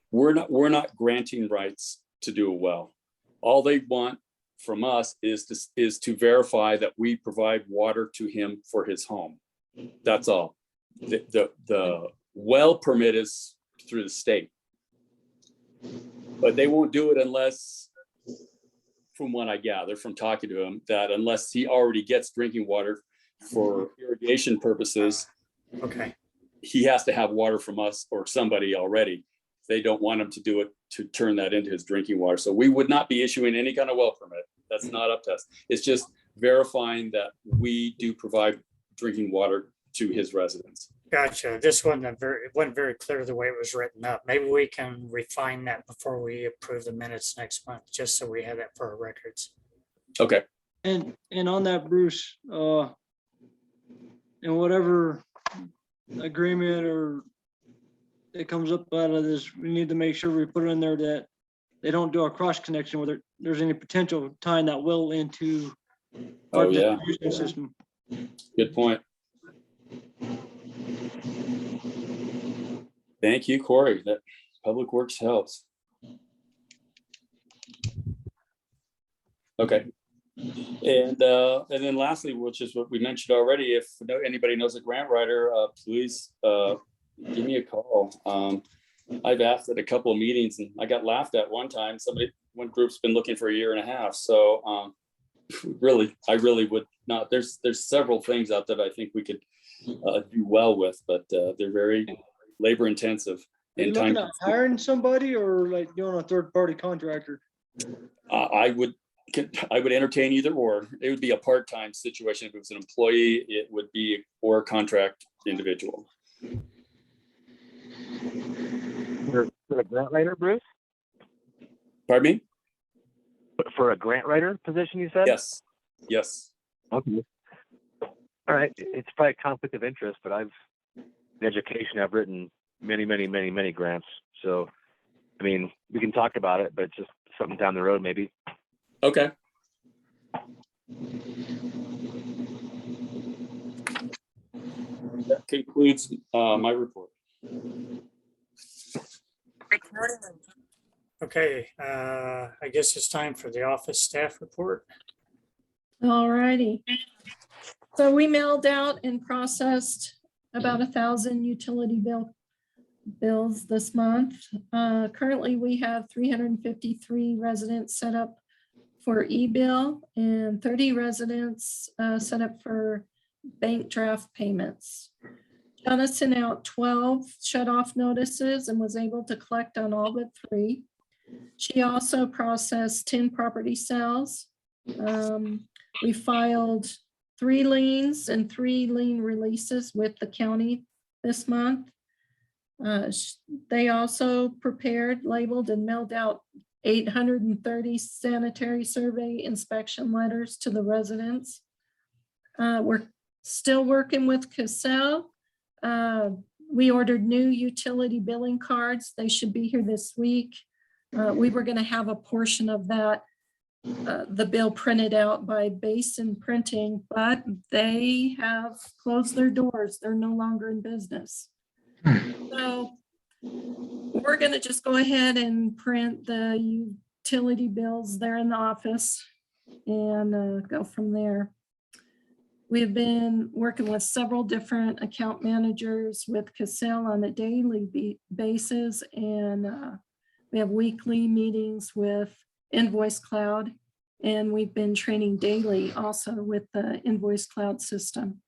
B: We're not granting rights to do a well. All they want from us is to verify that we provide water to him for his home. That's all. the well permit is through the state. But they won't do it unless, from what I gather from talking to him, that unless he already gets drinking water for irrigation purposes,
D: Okay,
B: he has to have water from us or somebody already. They don't want him to do it to turn that into his drinking water. So we would not be issuing any kind of well permit. That's not up to us. It's just verifying that we do provide drinking water to his residents.
D: gotcha. This wasn't very clear the way it was written up. Maybe we can refine that before we approve the minutes next month, just so we have that for our records.
B: Okay.
F: And on that, Bruce, and whatever agreement or that comes up out of this, we need to make sure we put in there that they don't do a cross connection, whether there's any potential of tying that well into our
B: Oh, yeah.
F: distribution system.
B: Good point. Thank you, Corey. That Public Works helps. Okay. And then lastly, which is what we mentioned already, if anybody knows a grant writer, please give me a call. I've asked at a couple of meetings and I got laughed at one time. One group's been looking for a year and a half. So I really would not. There's several things out there that I think we could do well with, but they're very labor intensive.
F: Are you looking at hiring somebody or like doing a third party contractor?
B: I would entertain either or. It would be a part-time situation. If it was an employee, it would be or a contract individual.
C: For a grant writer, Bruce?
B: Pardon me?
C: For a grant writer position, you said?
B: Yes. Yes.
C: Okay. All right. It's probably a conflict of interest, but in education, I've written many grants. So, I mean, we can talk about it, but it's just something down the road, maybe.
B: Okay. That concludes my report.
D: Okay, I guess it's time for the office staff report.
A: All righty. So we mailed out and processed about 1,000 utility bills this month. Currently, we have 353 residents set up for e-bill and 30 residents set up for bank draft payments. Donna sent out 12 shut-off notices and was able to collect on all but 3. She also processed 10 property sales. We filed 3 liens and 3 lien releases with the county this month. They also prepared, labeled, and mailed out 830 sanitary survey inspection letters to the residents. We're still working with Cassell. We ordered new utility billing cards. They should be here this week. We were going to have a portion of that, the bill printed out by Basin Printing, but they have closed their doors. They're no longer in business. So we're going to just go ahead and print the utility bills there in the office and go from there. We've been working with several different account managers with Cassell on a daily basis, and we have weekly meetings with Invoice Cloud, and we've been training daily also with the Invoice Cloud system.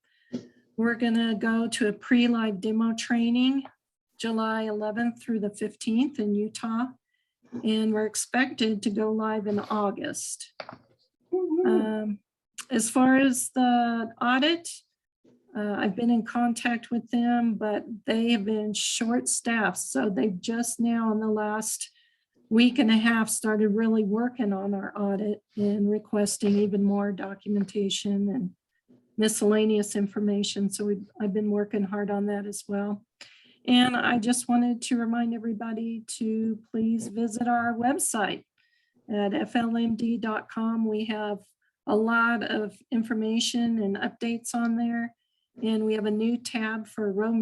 A: We're gonna go to a pre-live demo training July 11th through the 15th in Utah, and we're expected to go live in August. As far as the audit, I've been in contact with them, but they have been short-staffed. So they've just now in the last week and a half started really working on our audit and requesting even more documentation and miscellaneous information. So I've been working hard on that as well. And I just wanted to remind everybody to please visit our website at FLMD.com. We have a lot of information and updates on there. And we have a new tab for road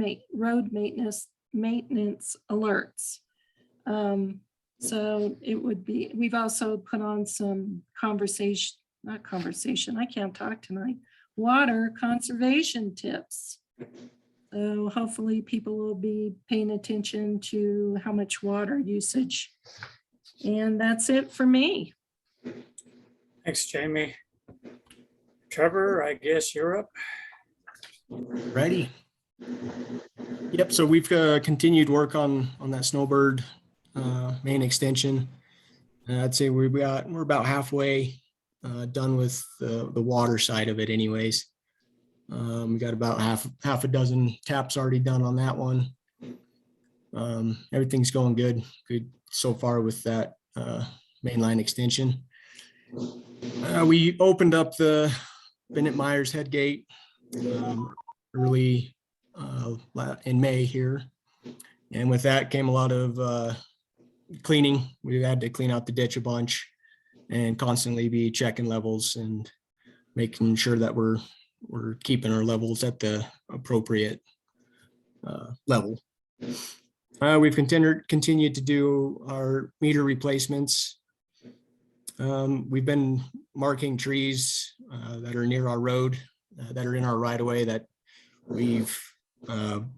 A: maintenance alerts. So it would be, we've also put on some water conservation tips. So hopefully people will be paying attention to how much water usage. And that's it for me.
D: Thanks, Jamie. Trevor, I guess you're up.
H: Ready? Yep, so we've continued work on that Snowbird main extension. I'd say we're about halfway done with the water side of it anyways. We got about half a dozen taps already done on that one. Everything's going good so far with that mainline extension. We opened up the Bennett Myers head gate early in May here. And with that came a lot of cleaning. We had to clean out the ditch a bunch and constantly be checking levels and making sure that we're keeping our levels at the appropriate level. We've continued to do our meter replacements. We've been marking trees that are near our road, that are in our right of way that we've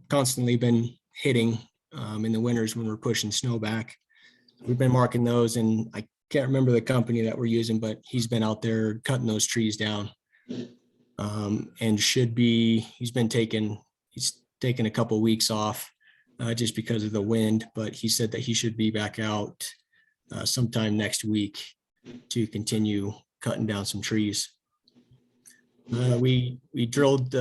H: constantly been hitting in the winters when we're pushing snow back. We've been marking those, and I can't remember the company that we're using, but he's been out there cutting those trees down. And he's taken a couple of weeks off just because of the wind, but he said that he should be back out sometime next week to continue cutting down some trees. We drilled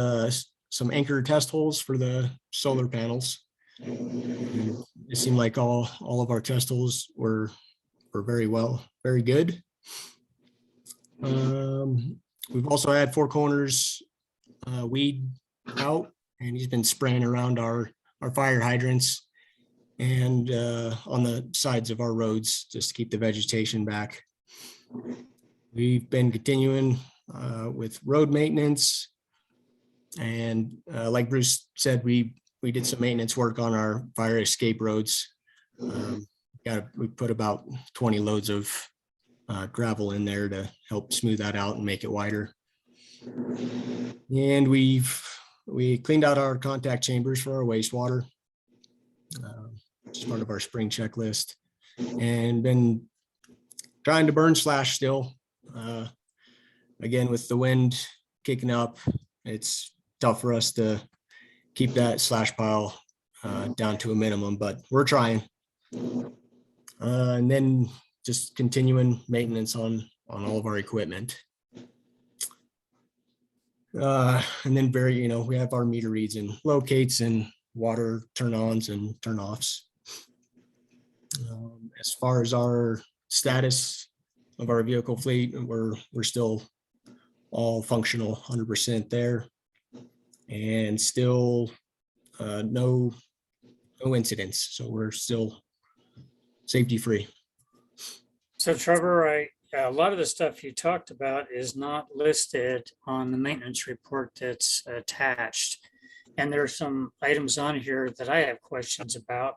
H: some anchor test holes for the solar panels. It seemed like all of our test holes were very good. We've also had Four Corners weed out, and he's been spraying around our fire hydrants and on the sides of our roads just to keep the vegetation back. We've been continuing with road maintenance, and like Bruce said, we did some maintenance work on our fire escape roads. We put about 20 loads of gravel in there to help smooth that out and make it wider. And we cleaned out our contact chambers for our wastewater, as part of our spring checklist, and been trying to burn slash still. Again, with the wind kicking up, it's tough for us to keep that slash pile down to a minimum, but we're trying. And then just continuing maintenance on all of our equipment. And then we have our meter reads and locates and water turn-ons and turn-offs. As far as our status of our vehicle fleet, we're still all functional 100% there, and still no incidents. So we're still safety free.
D: So Trevor, a lot of the stuff you talked about is not listed on the maintenance report that's attached. And there are some items on here that I have questions about.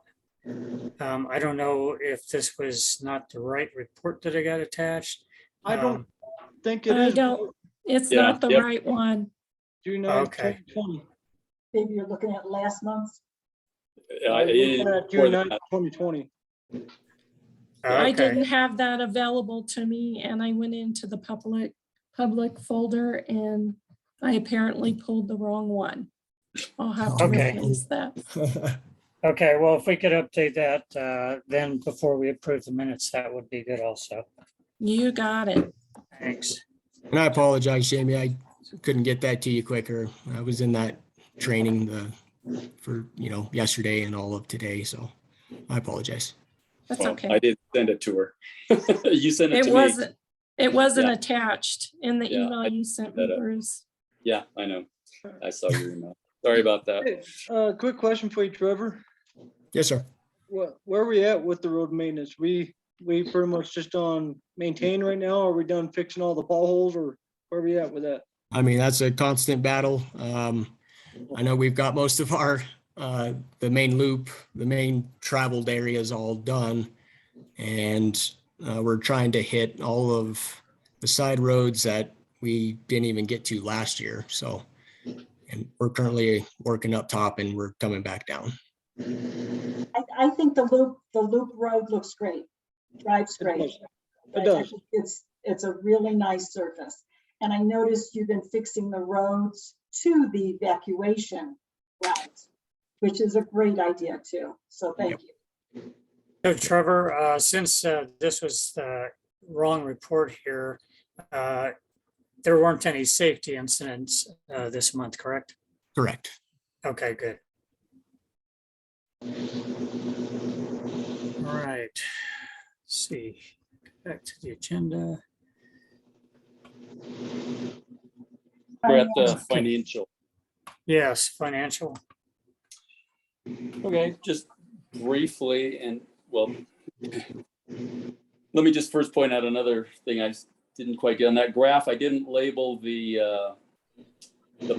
D: I don't know if this was not the right report that I got attached.
F: I don't think it is.
A: It's
B: Yeah,
A: not the
B: yep.
A: right one.
F: June 9th,
D: Okay.
F: 2020.
E: Maybe you're looking at last month's.
F: June 9th, 2020.
A: I
D: Okay.
A: didn't have that available to me, and I went into the public folder, and I apparently pulled the wrong one. I'll have to
D: Okay.
A: replace that.
D: Okay, well, if we could update that, then before we approve the minutes, that would be good also.
A: You got it.
D: Thanks.
H: And I apologize, Jamie. I couldn't get that to you quicker. I was in that training for yesterday and all of today, so I apologize.
A: That's
B: Well,
A: okay.
B: I did send it to her. You sent it
A: It
B: to me.
A: wasn't
B: Yeah.
A: attached in the
B: Yeah,
A: email
B: I
A: you sent me,
B: that up.
A: Bruce.
B: Yeah, I know. I saw your email. Sorry about that.
F: Hey, quick question for you, Trevor.
H: Yes, sir.
F: Where are we at with the road maintenance? We pretty much just on maintain right now? Are we done fixing all the potholes, or where are we at with that?
H: I mean, that's a constant battle. I know we've got most of our the main loop, the main traveled areas all done, and we're trying to hit all of the side roads that we didn't even get to last year. So And we're currently working up top and we're coming back down.
E: I think the loop road looks great. Drives great.
F: does. It
E: I
F: does.
E: think it's a really nice surface. And I noticed you've been fixing the roads to the evacuation routes, which is a great idea too. So thank you.
D: So Trevor, since this was the wrong report here, there weren't any safety incidents this month, correct?
H: Correct.
D: Okay, good. All right. Let's see, back to the agenda.
B: We're at the financial.
D: Yes, financial.
B: Okay, just briefly, and well, let me just first point out another thing I didn't quite get on that graph. I didn't label the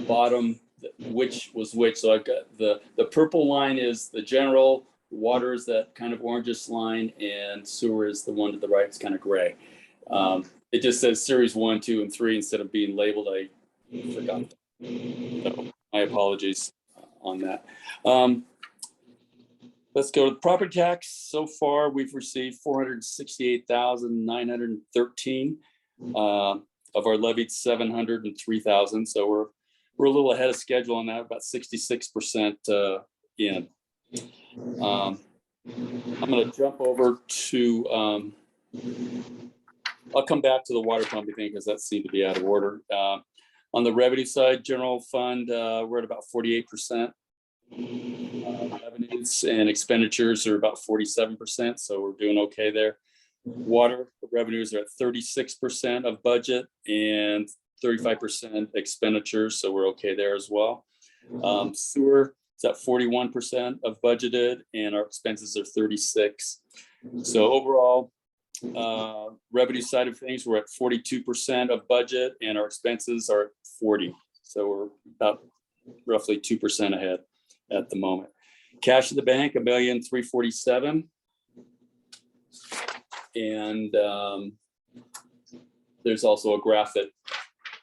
B: bottom, which was which. So I've got the purple line is the general, water is that kind of orangish line, and sewer is the one to the right. It's kind of gray. It just says series 1, 2, and 3 instead of being labeled. I forgot. So my apologies on that. Let's go to the property tax. So far, we've received 468,913 of our levied 703,000. So we're a little ahead of schedule on that, about 66% in. I'm going to jump over to. I'll come back to the water pumping thing because that seemed to be out of order. On the revenue side, general fund, we're at about 48%. Revenues and expenditures are about 47%, so we're doing okay there. Water revenues are at 36% of budget and 35% expenditures, so we're okay there as well. Sewer is at 41% of budgeted, and our expenses are 36%. So overall, revenue side of things, we're at 42% of budget, and our expenses are at 40%. So we're about roughly 2% ahead at the moment. Cash in the bank, $1,347,000. And there's also a graph that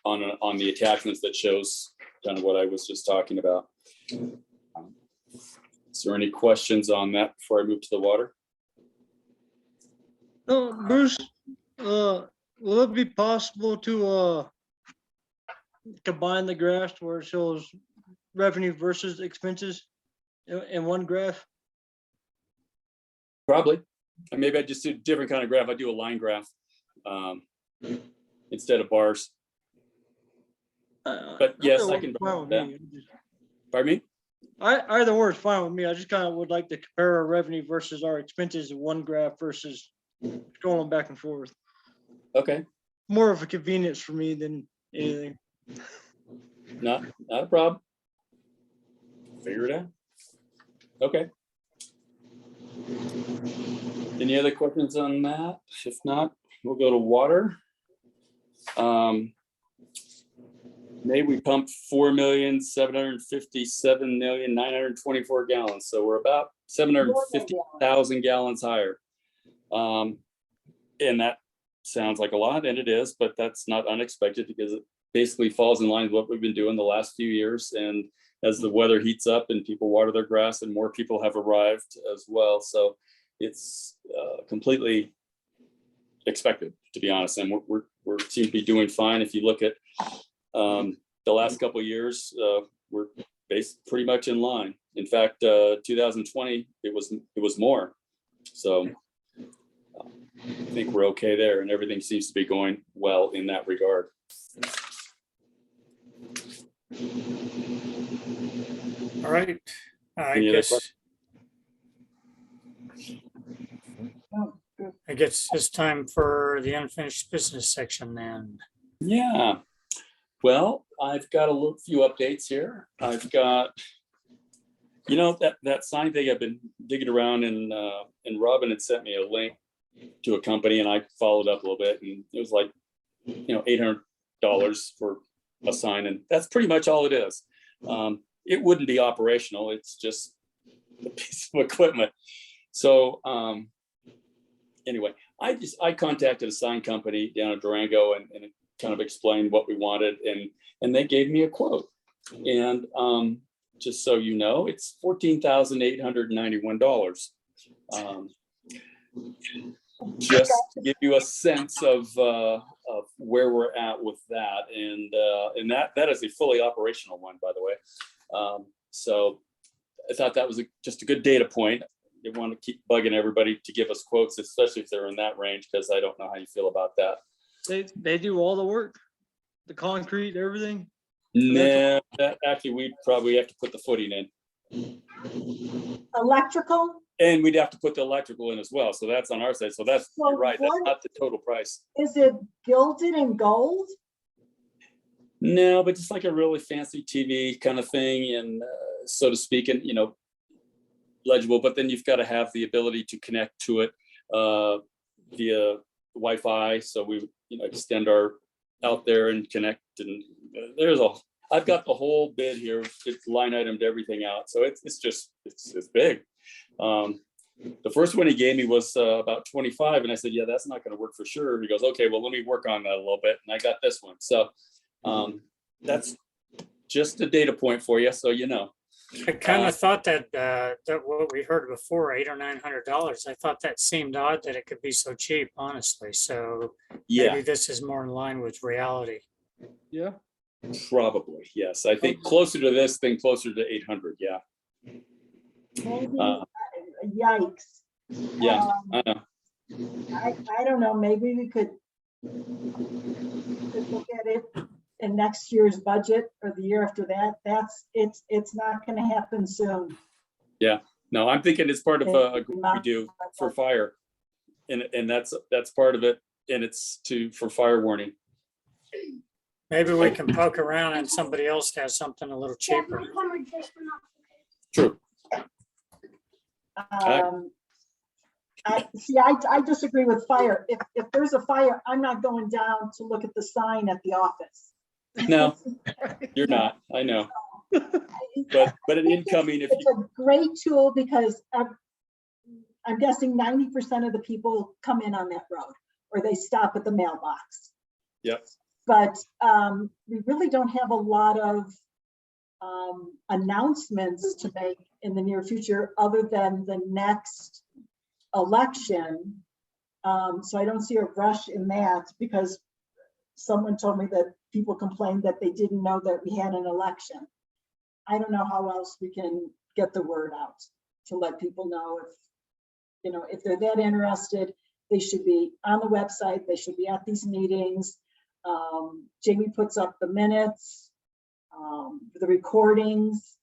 B: on the attachments that shows kind of what I was just talking about. Is there any questions on that before I move to the water?
F: No, Bruce, will it be possible to combine the graphs where it shows revenue versus expenses in one graph?
B: Probably. And maybe I just do a different kind of graph. I do a line graph instead of bars. But yes, I can. Pardon me?
F: Either or is fine with me. I just kind of would like to compare our revenue versus our expenses in one graph versus going back and forth.
B: Okay.
F: More of a convenience for me than anything.
B: Not a problem. Figure it out. Okay. Any other questions on that? If not, we'll go to water. May we pumped 4,757,924 gallons. So we're about 750,000 gallons higher. And that sounds like a lot, and it is, but that's not unexpected because it basically falls in line with what we've been doing the last few years. And as the weather heats up and people water their grass, and more people have arrived as well. So it's completely expected, to be honest. And we're seem to be doing fine. If you look at the last couple of years, we're pretty much in line. In fact, 2020, it was more. So I think we're okay there, and everything seems to be going well in that regard.
D: All right.
B: Any other questions?
D: I guess it's time for the unfinished business section then.
B: Yeah. Well, I've got few updates here. I've got, that sign thing I've been digging around, and Robin had sent me a link to a company, and I followed up a little bit, and it was like, $800 for a sign, and that's pretty much all it is. It wouldn't be operational. It's just a piece of equipment. So anyway, I contacted a sign company down in Durango and kind of explained what we wanted, and they gave me a quote. And just so you know, it's $14,891. Just to give you a sense of where we're at with that, and that is a fully operational one, by the way. So I thought that was just a good data point. I want to keep bugging everybody to give us quotes, especially if they're in that range, because I don't know how you feel about that.
F: They do all the work, the concrete, everything.
B: Nah, actually, we'd probably have to put the footing in,
E: Electrical?
B: and we'd have to put the electrical in as well. So that's on our side. So that's,
E: So
B: you're right. That's
E: what-
B: not the total price.
E: Is it gilded in gold?
B: No, but just like a really fancy TV kind of thing, and so to speak, and legible. But then you've got to have the ability to connect to it via Wi-Fi. So we, extend our out there and connect. And I've got the whole bid here. It's line itemed everything out. So it's big. The first one he gave me was about 25, and I said, yeah, that's not going to work for sure. He goes, okay, well, let me work on that a little bit. And I got this one. So that's just a data point for you. So,
D: I kind of thought that what we heard before, $800 or $900, I thought that seemed odd that it could be so cheap, honestly. So
B: yeah,
D: maybe this is more in line with reality.
F: Yeah.
B: probably. Yes. I think closer to this thing, closer to 800. Yeah.
E: Maybe,
B: Uh,
E: yikes.
B: Yeah. I know.
E: I don't know, maybe we could look at it in next year's budget or the year after that. It's not gonna happen soon.
B: No, I'm thinking it's part of a group we do for fire. And that's part of it. And it's for fire warning.
D: Maybe we can poke around and somebody else has something a little cheaper.
B: True.
E: I disagree with fire. If there's a fire, I'm not going down to look at the sign at the office.
B: No, you're not. I know. But an incoming, if
E: It's a great tool because I'm guessing 90% of the people come in on that road or they stop at the mailbox.
B: Yep.
E: But we really don't have a lot of announcements to make in the near future other than the next election. So I don't see a rush in that because someone told me that people complained that they didn't know that we had an election. I don't know how else we can get the word out to let people know if they're that interested, they should be on the website, they should be at these meetings. Jamie puts up the minutes, the recordings.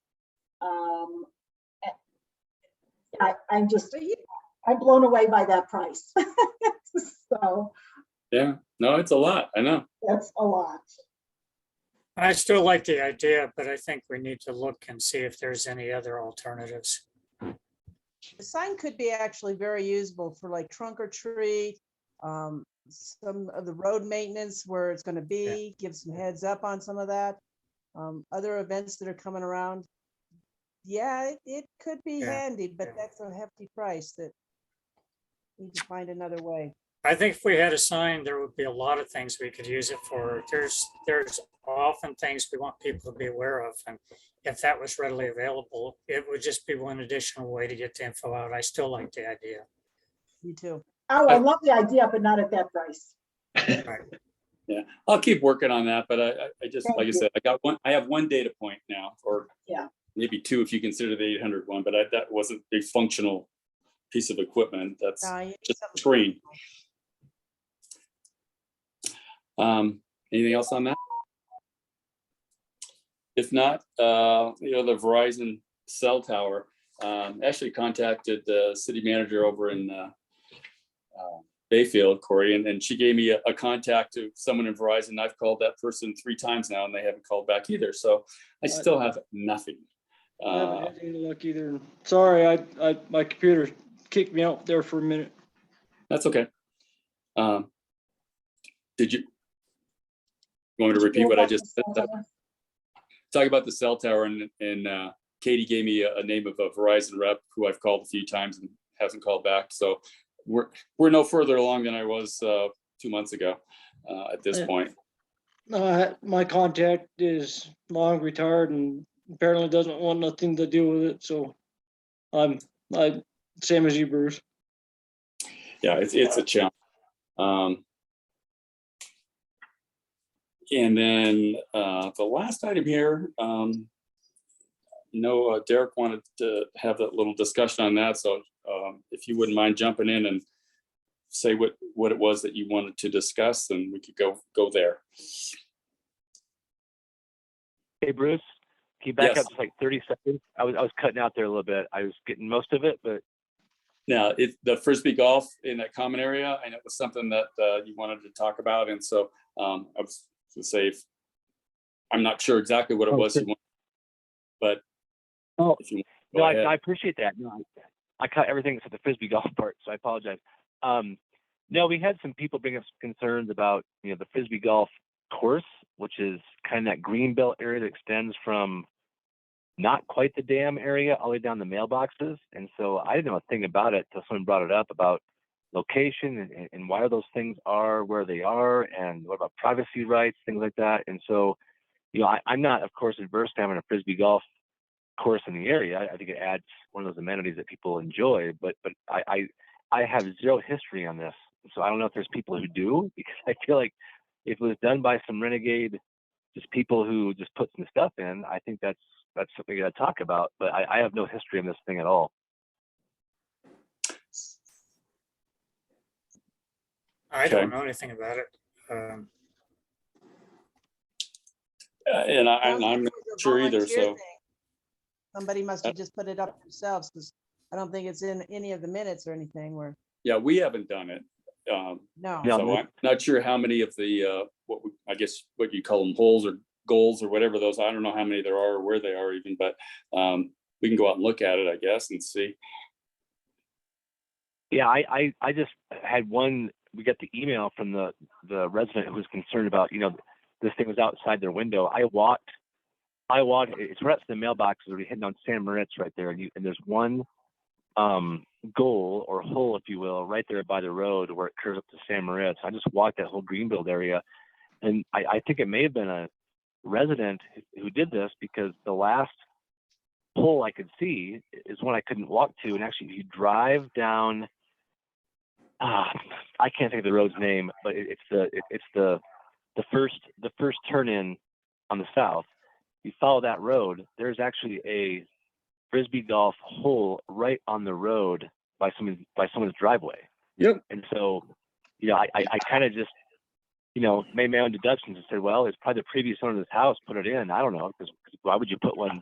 E: I'm blown away by that price. So
B: yeah, no, it's a lot. I know.
E: that's a lot.
D: I still like the idea, but I think we need to look and see if there's any other alternatives.
G: The sign could be actually very usable for like trunk or treat, some of the road maintenance where it's going to be, give some heads up on some of that. Other events that are coming around. Yeah, it could be handy, but that's a hefty price that we need to find another way.
D: I think if we had a sign, there would be a lot of things we could use it for. There's often things we want people to be aware of. And if that was readily available, it would just be one additional way to get the info out. I still like the idea.
G: Me too.
E: Oh, I love the idea, but not at that price.
D: Right.
B: Yeah, I'll keep working on that, but I just,
E: Thank
B: like I
E: you.
B: said, I have one data point now, or
E: Yeah.
B: maybe two if you consider the 800 one, but that wasn't a functional piece of equipment. That's
G: You need
B: just a
G: something-
B: screen. Anything else on that? If not, the Verizon cell tower, actually contacted the city manager over in Bayfield, Corey, and she gave me a contact to someone in Verizon. I've called that person 3 times now and they haven't called back either. So I still have nothing.
F: I haven't had any luck either. Sorry, my computer kicked me out there for a minute.
B: That's okay. Did you want me to repeat what I just said? Talk about the cell tower, and Katie gave me a name of a Verizon rep who I've called a few times and hasn't called back. So we're no further along than I was 2 months ago at this
F: Yeah.
B: point.
F: My contact is long retired and apparently doesn't want nothing to do with it, so I same as you, Bruce.
B: Yeah, it's a challenge. And then the last item here, Derek wanted to have that little discussion on that. So if you wouldn't mind jumping in and say what it was that you wanted to discuss, then we could go there.
C: Hey, Bruce, can you back
B: Yes.
C: up just like 30 seconds? I was cutting out there a little bit. I was getting most of it, but
B: Now, the Frisbee golf in that common area, and it was something that you wanted to talk about. And so I was to say, I'm not sure exactly what it was you wanted, but if you want to go ahead.
C: I appreciate that. No, I cut everything except the Frisbee golf part, so I apologize. No, we had some people bring us concerns about, the Frisbee golf course, which is kind of that green belt area that extends from not quite the dam area all the way down the mailboxes. And so I didn't know a thing about it until someone brought it up about location and why those things are where they are, and what about privacy rights, things like that. And so, I'm not, of course, adverse to having a Frisbee golf course in the area. I think it adds one of those amenities that people enjoy, but I have zero history on this. So I don't know if there's people who do, because I feel like if it was done by some renegade, just people who just put some stuff in, I think that's something we got to talk about. But I have no history on this thing at all.
D: I
B: Okay.
D: don't know anything about it.
B: And I'm not sure either. So
G: Somebody must have just put it up themselves, because I don't think it's in any of the minutes or anything where,
B: yeah, we haven't done it.
G: no.
B: So I'm not sure how many of the I guess what you call them, holes or goals or whatever those. I don't know how many there are or where they are even, but we can go out and look at it, I guess, and see.
C: Yeah, I just had one. We got the email from the resident who was concerned about, this thing was outside their window. I walked. It's right up to the mailboxes. We're heading on San Moritz right there, and there's one goal or hole, if you will, right there by the road where it curves up to San Moritz. I just walked that whole Greenfield area, and I think it may have been a resident who did this, because the last hole I could see is one I couldn't walk to. And actually, if you drive down, I can't think of the road's name, but it's the first turn in on the south. You follow that road, there's actually a Frisbee golf hole right on the road by someone's driveway.
F: Yep.
C: And so, I kind of just, made my own deductions and said, well, it's probably the previous owner of this house put it in. I don't know, because why would you put one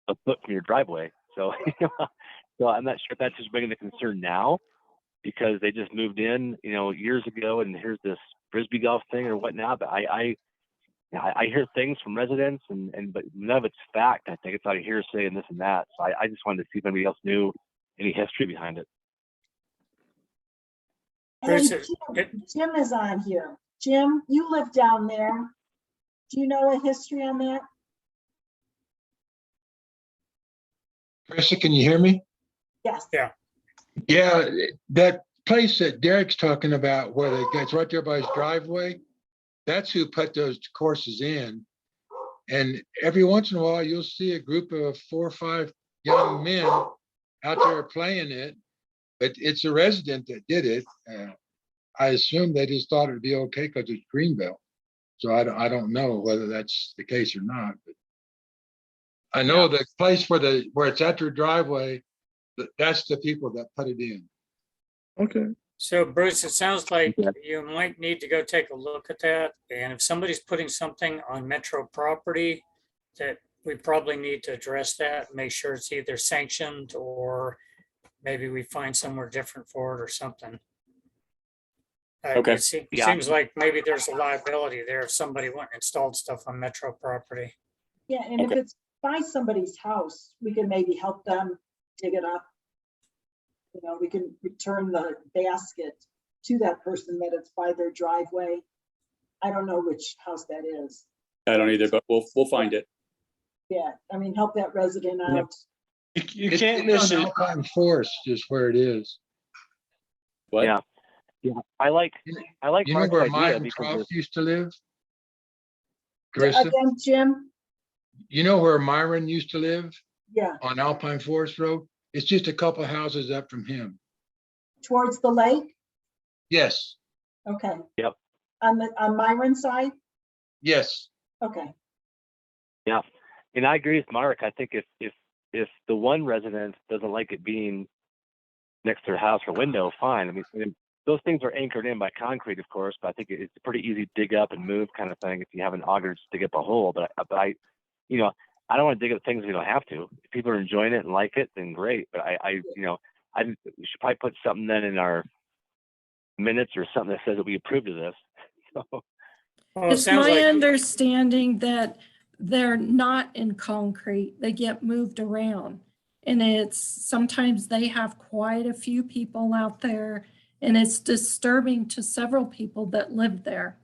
C: a foot from your driveway? So, so I'm not sure if that's just bringing the concern now, because they just moved in, years ago, and here's this Frisbee golf thing or whatnot. But I hear things from residents, but none of it's fact. I think it's out of hearsay and this and that. So I just wanted to see if anybody else knew any history behind it.
E: And then Jim is on here. Jim, you live down there. Do you know a history on that?
J: Krista, can you hear me?
E: Yes.
D: Yeah.
J: Yeah, that place that Derek's talking about, where it's right there by his driveway, that's who put those courses in. And every once in a while, you'll see a group of 4 or 5 young men out there playing it, but it's a resident that did it. I assume they just thought it'd be okay because it's Greenbelt. So I don't know whether that's the case or not. But I know the place where it's at their driveway, that's the people that put it in.
F: Okay.
D: So Bruce, it sounds like you might need to go take a look at that. And if somebody's putting something on Metro property, that we probably need to address that, make sure it's either sanctioned, or maybe we find somewhere different for it or something.
B: Okay.
D: It seems like maybe there's a liability there if somebody went and installed stuff on Metro property.
E: Yeah, and if it's by somebody's house, we can maybe help them dig it up. We can return the basket to that person that it's by their driveway. I don't know which house that is.
B: I don't either, but we'll find it.
E: Yeah, help that resident out.
F: You can't miss it.
J: Alpine Forest is where it is.
B: What?
C: Yeah. I like
J: You know
C: Mark's
J: where
C: idea,
J: Mike
C: because
J: Croft used to live? Carissa,
E: Again, Jim?
J: you know where Myron used to live
E: Yeah,
J: on Alpine Forest Road? It's just a couple houses up from him.
E: towards the lake?
J: Yes,
E: Okay.
C: Yep.
E: On Myron side?
J: yes.
E: Okay.
C: Yeah, and I agree with Mark. I think if the one resident doesn't like it being next to their house or window, fine. I mean, those things are anchored in by concrete, of course, but I think it's pretty easy to dig up and move kind of thing if you have an auger to dig up a hole. But I you know, I don't want to dig up things we don't have to. If people are enjoying it and like it, then great. But we should probably put something then in our minutes or something that says that we approve of this. So,
D: Well, it
A: It's
D: sounds
A: my
D: like,
A: understanding that they're not in concrete. They get moved around. And it's, sometimes they have quite a few people out there, and it's disturbing to several people that live there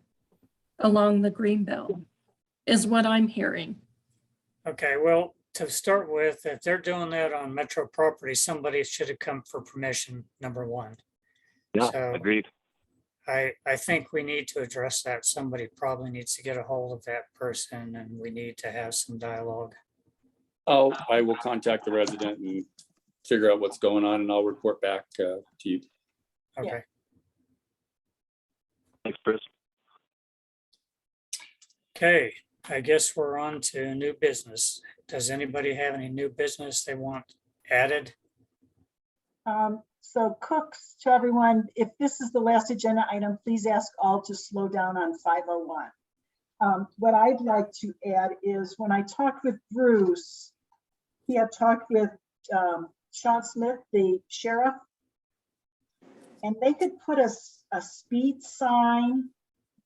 A: along the Greenbelt, is what I'm hearing.
D: okay, well, to start with, if they're doing that on Metro property, somebody should have come for permission, number one.
C: yeah,
D: So-
C: agreed.
D: I think we need to address that. Somebody probably needs to get a hold of that person, and we need to have some dialogue.
B: I will contact the resident and figure out what's going on, and I'll report back to you.
D: Okay,
C: Thanks, Bruce.
D: okay, I guess we're on to new business. Does anybody have any new business they want added?
E: So cooks to everyone, if this is the last agenda item, please ask all to slow down on 501. What I'd like to add is when I talked with Bruce, he had talked with Sean Smith, the sheriff, and they could put a speed sign.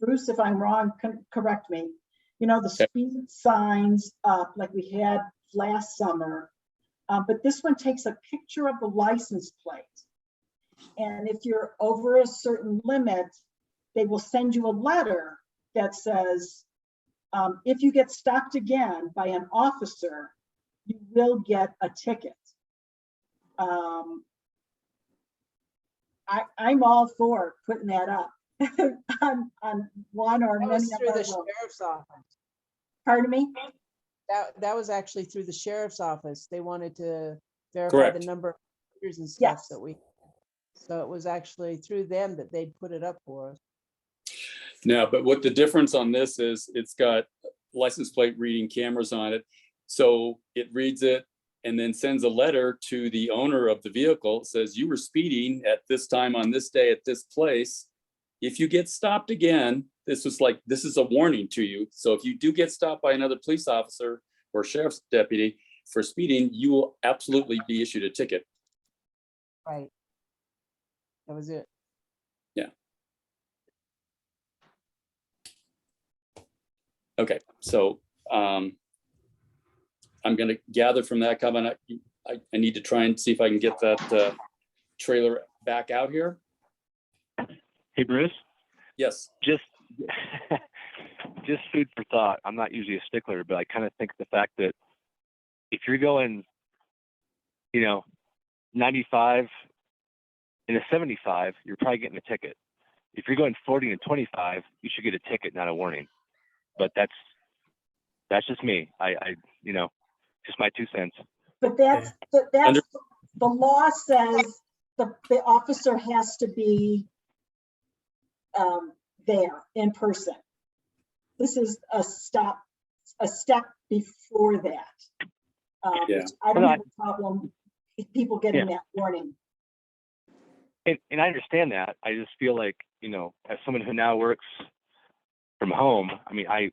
E: Bruce, if I'm wrong, correct me. You know, the speed signs up like we had last summer. But this one takes a picture of the license plate. And if you're over a certain limit, they will send you a letter that says, if you get stopped again by an officer, you will get a ticket. I'm all for putting that up on one or
G: That
E: many
G: was
E: of
G: through
E: our
G: the
E: roads.
G: sheriff's office.
E: Pardon me?
G: That was actually through the sheriff's office. They wanted to verify
B: Correct.
G: the number of years and stuff
E: Yes.
G: that we, so it was actually through them that they'd put it up for us.
B: Now, but what the difference on this is, it's got license plate reading cameras on it. So it reads it and then sends a letter to the owner of the vehicle. It says, you were speeding at this time on this day at this place. If you get stopped again, this is a warning to you. So if you do get stopped by another police officer or sheriff's deputy for speeding, you will absolutely be issued a ticket.
G: Right. That was it.
B: Okay, so I'm gonna gather from that comment, I need to try and see if I can get that trailer back out here.
C: Hey, Bruce,
B: Yes,
C: just food for thought. I'm not usually a stickler, but I kind of think the fact that if you're going, 95 and a 75, you're probably getting a ticket. If you're going 40 and 25, you should get a ticket, not a warning. But that's just me. I just my 2 cents.
E: But that's the law says the officer has to be there in person. This is a step before that.
B: Yeah.
E: Which I don't have a problem with people getting that warning.
C: And I understand that. I just feel like, as someone who now works from home, I mean, I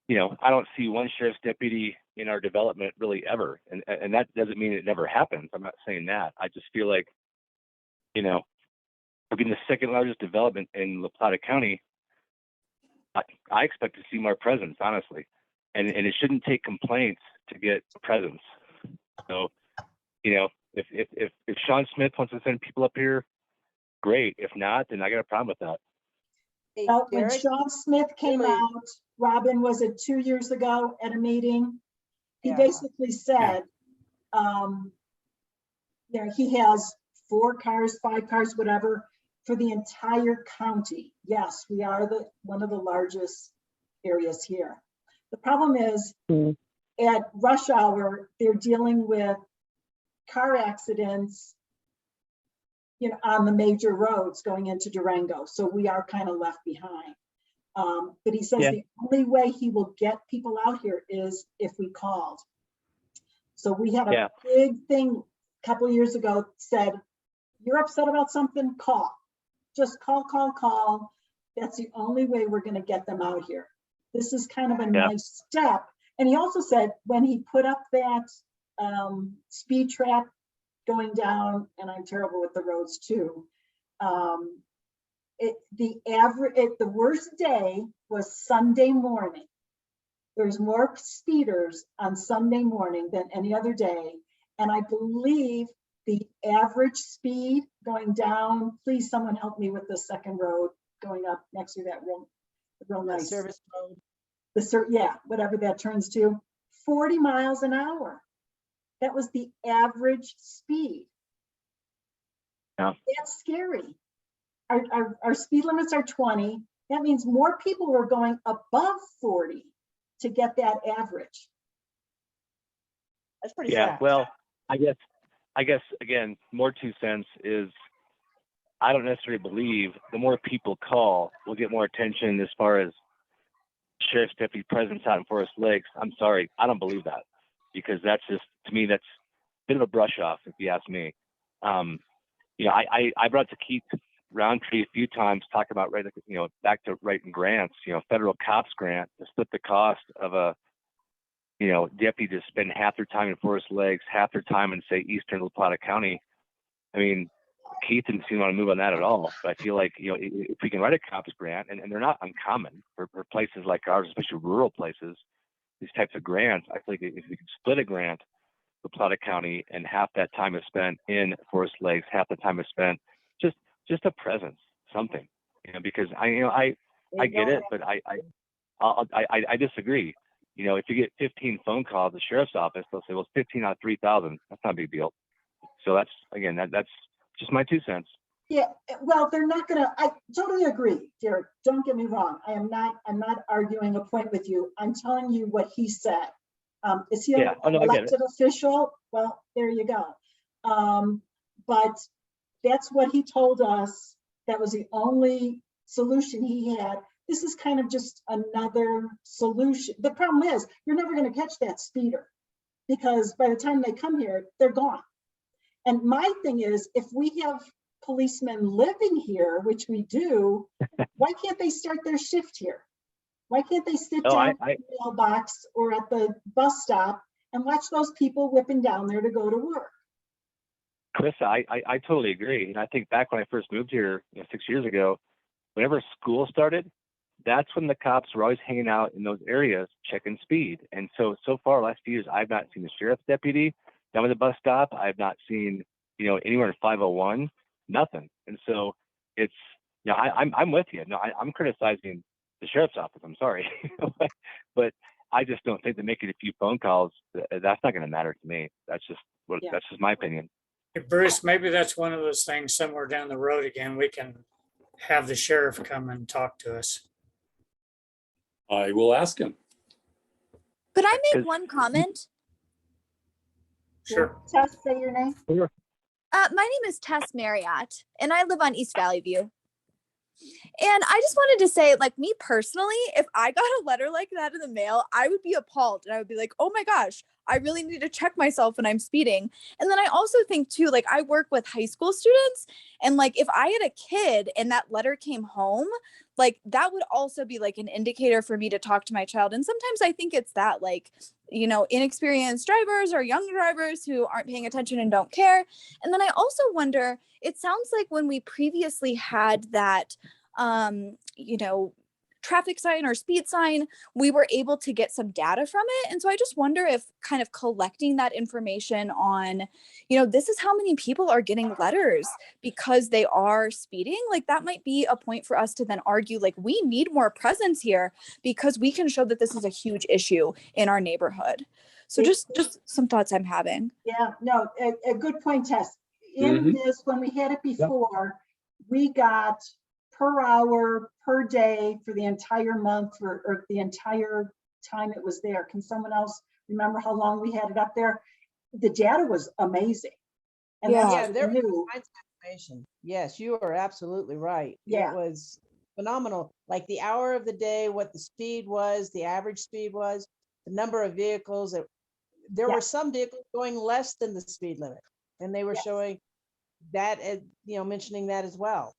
C: don't see one sheriff's deputy in our development really ever. And that doesn't mean it never happens. I'm not saying that. I just feel like, we're being the second largest development in La Plata County. I expect to see more presence, honestly. And it shouldn't take complaints to get presence. So, if Sean Smith wants to send people up here, great. If not, then I got a problem with that.
G: Hey,
E: When
G: Derek,
E: Sean Smith came
G: really-
E: out, Robin, was it 2 years ago at a meeting? He
G: Yeah.
E: basically said, he has 4 cars, 5 cars, whatever, for the entire county. Yes, we are one of the largest areas here. The problem is at rush hour, they're dealing with car accidents, you know, on the major roads going into Durango. So we are kind of left behind. But he says
C: Yeah.
E: the only way he will get people out here is if we called. So we had a
C: Yeah.
E: big thing a couple of years ago, said, you're upset about something, call. Just call, call, call. That's the only way we're going to get them out here. This is kind of a
C: Yeah.
E: nice step. And he also said when he put up that speed trap going down, and I'm terrible with the roads too. The worst day was Sunday morning. There's more speeders on Sunday morning than any other day. And I believe the average speed going down, please someone help me with the second road going up next to that real nice.
G: Service road.
E: Yeah, whatever that turns to, 40 miles an hour. That was the average speed.
C: Yeah.
E: That's scary. Our speed limits are 20. That means more people are going above 40 to get that average.
G: That's pretty
C: Yeah,
G: sad.
C: well, I guess again, more 2 cents is I don't necessarily believe the more people call, we'll get more attention as far as sheriff's deputy presence out in Forest Lakes. I'm sorry, I don't believe that, because that's just, to me, that's a bit of a brush off, if you ask me. You know, I brought to Keith Roundtree a few times, talk about writing, you know, back to writing grants, you know, federal cops grant to split the cost of a, you know, deputy to spend half their time in Forest Lakes, half their time in, say, Eastern La Plata County. I mean, Keith didn't seem to want to move on that at all. But I feel like, you know, if we can write a cops grant, and they're not uncommon for places like ours, especially rural places, these types of grants, I feel like if we could split a grant, La Plata County, and half that time is spent in Forest Lakes, half the time is spent just a presence, something, you know, because I get it, but I disagree. You know, if you get 15 phone calls at the sheriff's office, they'll say, well, it's 15 out of 3,000. That's not a big deal. So that's, again, that's just my 2 cents.
E: Yeah, well, they're not gonna, I totally agree, Derek. Don't get me wrong. I'm not arguing a point with you. I'm telling you what he said. Is he
C: Yeah.
E: an
C: Oh, no, I get it.
E: elected official? Well, there you go. But that's what he told us. That was the only solution he had. This is kind of just another solution. The problem is you're never going to catch that speeder, because by the time they come here, they're gone. And my thing is, if we have policemen living here, which we do, why can't they start their shift here? Why can't they sit down at the mailbox or at the bus stop and watch those people whipping down there to go to work?
C: Chris, I totally agree. And I think back when I first moved here, you know, 6 years ago, whenever school started, that's when the cops were always hanging out in those areas checking speed. And so far, last few years, I've not seen the sheriff's deputy down at the bus stop. I've not seen, you know, anywhere in 501, nothing. And so it's, you know, I'm with you. No, I'm criticizing the sheriff's office. I'm sorry, but I just don't think that making a few phone calls, that's not going to matter to me. That's just that's just my opinion.
D: Hey, Bruce, maybe that's one of those things somewhere down the road again, we can have the sheriff come and talk to us.
B: I will ask him.
K: Could I make one comment?
D: Sure.
E: Tess, say your name.
K: My name is Tess Marriott, and I live on East Valley View. And I just wanted to say, like, me personally, if I got a letter like that in the mail, I would be appalled. And I would be like, oh my gosh, I really need to check myself when I'm speeding. And then I also think too, like, I work with high school students, and like, if I had a kid and that letter came home, like, that would also be like an indicator for me to talk to my child. And sometimes I think it's that, like, you know, inexperienced drivers or young drivers who aren't paying attention and don't care. And then I also wonder, it sounds like when we previously had that, you know, traffic sign or speed sign, we were able to get some data from it. And so I just wonder if kind of collecting that information on, you know, this is how many people are getting letters because they are speeding, like that might be a point for us to then argue, like, we need more presence here because we can show that this is a huge issue in our neighborhood. So just some thoughts I'm having.
E: Yeah, no, a good point, Tess. In this, when we had it before, we got per hour, per day for the entire month or the entire time it was there. Can someone else remember how long we had it up there? The data was amazing. And that's
G: Yeah,
E: what
G: there
E: we knew.
G: was information. Yes, you are absolutely right.
E: Yeah.
G: It was phenomenal. Like the hour of the day, what the speed was, the average speed was, the number of vehicles. There
E: Yeah.
G: were some vehicles going less than the speed limit, and they were
E: Yes.
G: showing that, mentioning that as well.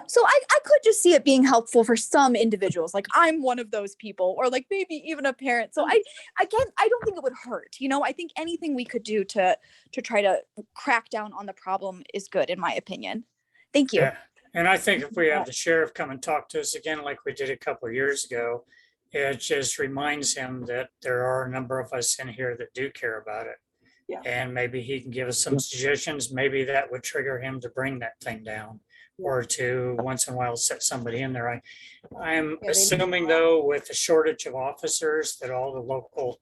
K: So I could just see it being helpful for some individuals. Like I'm one of those people, or like maybe even a parent. So I don't think it would hurt. I think anything we could do to try to crack down on the problem is good, in my opinion. Thank you.
D: Yeah, and I think if we have the sheriff come and talk to us again, like we did a couple of years ago, it just reminds him that there are a number of us in here that do care about it.
E: Yeah.
D: And maybe he can give us some suggestions. Maybe that would trigger him to bring that thing down. Or to once in a while set somebody in there. I'm assuming though, with the shortage of officers that all the local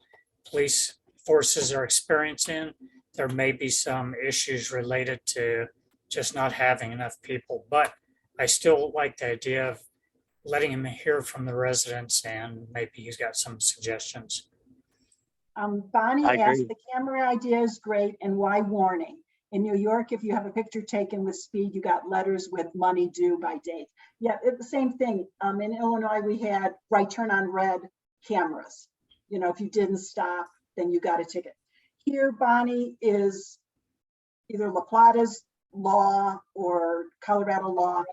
D: police forces are experiencing, there may be some issues related to just not having enough people. But I still like the idea of letting him hear from the residents, and maybe he's got some suggestions.
E: Bonnie
C: I
E: asked,
C: agree.
E: the camera idea is great, and why warning? In New York, if you have a picture taken with speed, you got letters with money due by date. Yeah, it's the same thing. In Illinois, we had right turn on red cameras. If you didn't stop, then you got a ticket. Here, Bonnie, is either La Plata's law or Colorado law.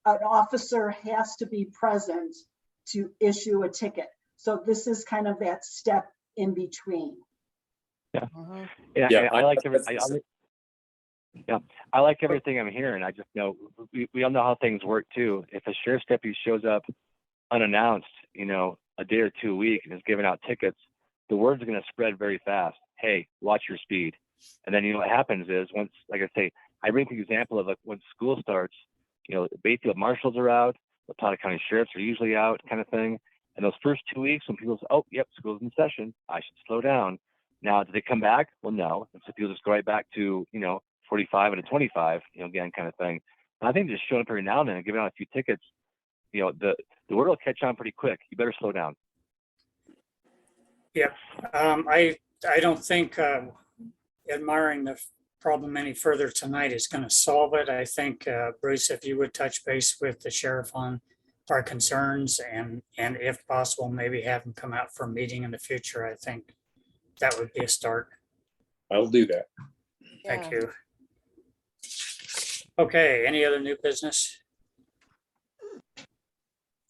E: An officer has to be present to issue a ticket. So this is kind of that step in between.
C: Yeah,
B: Yeah,
C: I like I like everything I'm hearing. I just know we all know how things work too. If a sheriff's deputy shows up unannounced, a day or 2 a week and is giving out tickets, the word's going to spread very fast. Hey, watch your speed. And then what happens is once, like I say, I bring the example of like when school starts, Bayfield marshals are out, the Plata County sheriffs are usually out, kind of thing. And those first 2 weeks when people say, oh, yep, school's in session, I should slow down. Now, do they come back? Well, no. And so people just go right back to, 45 and a 25, again, kind of thing. And I think just showing up every now and then and giving out a few tickets, the word will catch on pretty quick. You better slow down.
D: Yep. I don't think admiring the problem any further tonight is going to solve it. I think, Bruce, if you would touch base with the sheriff on our concerns and if possible, maybe have him come out for a meeting in the future, I think that would be a start.
B: I'll do that.
D: Thank you. Okay, any other new business?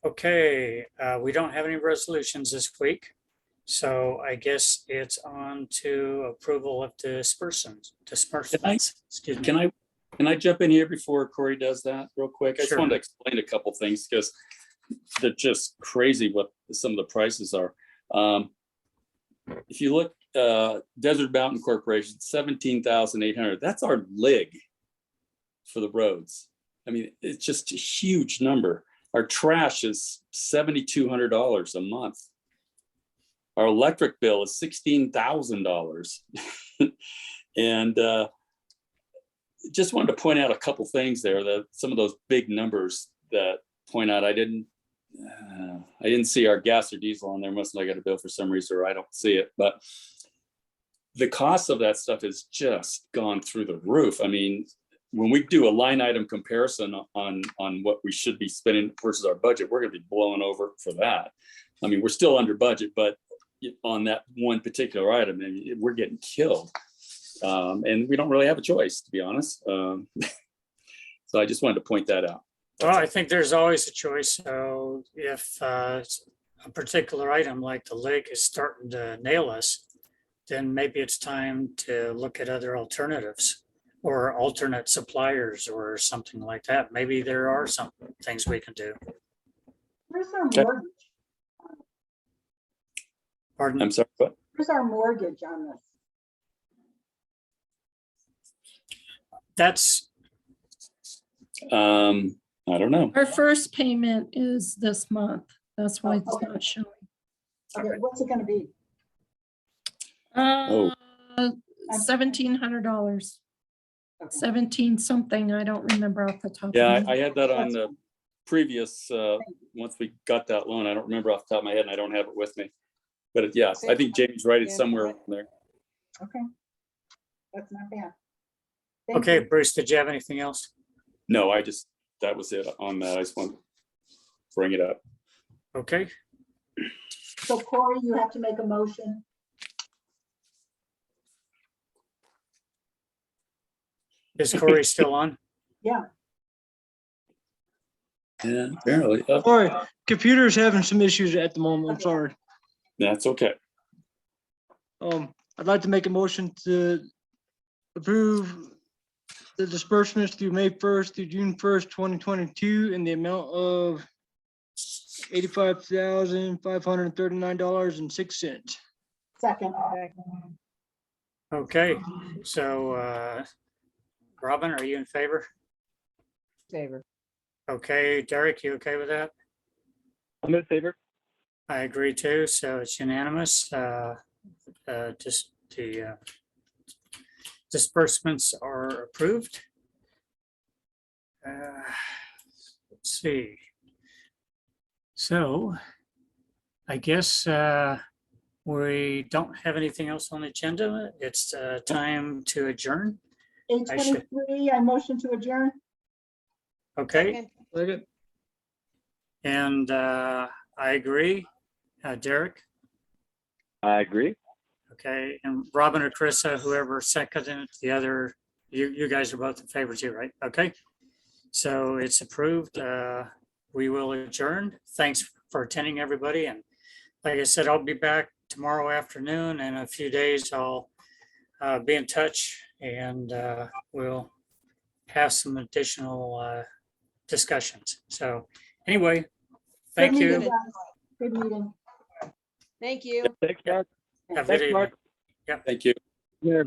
D: Okay, we don't have any resolutions this week. So I guess it's on to approval of disbursements. Excuse me.
B: Can I jump in here before Corey does that real quick? I just
D: Sure.
B: wanted to explain a couple things because they're just crazy what some of the prices are. If you look, Desert Mountain Corporation, 17,800. That's our lig for the roads. I mean, it's just a huge number. Our trash is $7,200 a month. Our electric bill is $16,000. And just wanted to point out a couple things there, that some of those big numbers that point out I didn't see our gas or diesel on there. Must have got a bill for some reason, or I don't see it. But the cost of that stuff has just gone through the roof. I mean, when we do a line item comparison on what we should be spending versus our budget, we're going to be blowing over for that. I mean, we're still under budget, but on that one particular item, we're getting killed. And we don't really have a choice, to be honest. So I just wanted to point that out.
D: Well, I think there's always a choice. So if a particular item like the lig is starting to nail us, then maybe it's time to look at other alternatives or alternate suppliers or something like that. Maybe there are some things we can do.
E: Where's our
B: Okay.
E: mortgage?
D: Pardon?
B: I'm sorry, but
E: Where's our mortgage on this?
D: That's,
B: I don't know.
A: Our first payment is this month. That's why it's not showing.
E: Okay, what's it gonna be?
A: $1,700, 17 something. I don't remember off the top. of
B: Yeah,
A: my head.
B: I had that on the previous, once we got that loan. I don't remember off the top of my head and I don't have it with me. But yes, I think Jamie's right. It's
G: Yeah.
B: somewhere around there.
E: Okay. That's not bad. Thank
D: Okay,
E: you.
D: Bruce, did you have anything else?
B: No, that was it on that. I just want to bring it up.
D: Okay,
E: So Corey, you have to make a motion.
D: is Corey still on?
E: Yeah,
B: Yeah, apparently.
F: Sorry, computer's having some issues at the moment. I'm
E: Okay.
F: sorry.
B: That's okay.
F: I'd like to make a motion to approve the disbursements through May 1st through June 1st, 2022 in the amount of $85,539.06.
E: second.
D: Okay, so Robin, are you in favor?
G: Favor.
D: Okay, Derek, you okay with that?
C: I'm in favor.
D: I agree too, so it's unanimous. Just the disbursements are approved. Let's see. So I guess we don't have anything else on the agenda. It's time to adjourn.
E: 8:23, I motion to adjourn.
D: Okay,
G: Second.
F: Second.
D: and I agree. Derek,
C: I agree.
D: okay, and Robin or Carissa, whoever seconded the other, you guys are both in favor too, right? Okay, so it's approved. We will adjourn. Thanks for attending, everybody. And like I said, I'll be back tomorrow afternoon. In a few days, I'll be in touch and we'll have some additional discussions. So anyway, thank
E: Good meeting,
D: you.
E: guys. Good meeting.
G: Thank you.
C: Thanks, Mark.
D: Have a good
C: Thanks, Mark.
D: evening.
B: Thank you.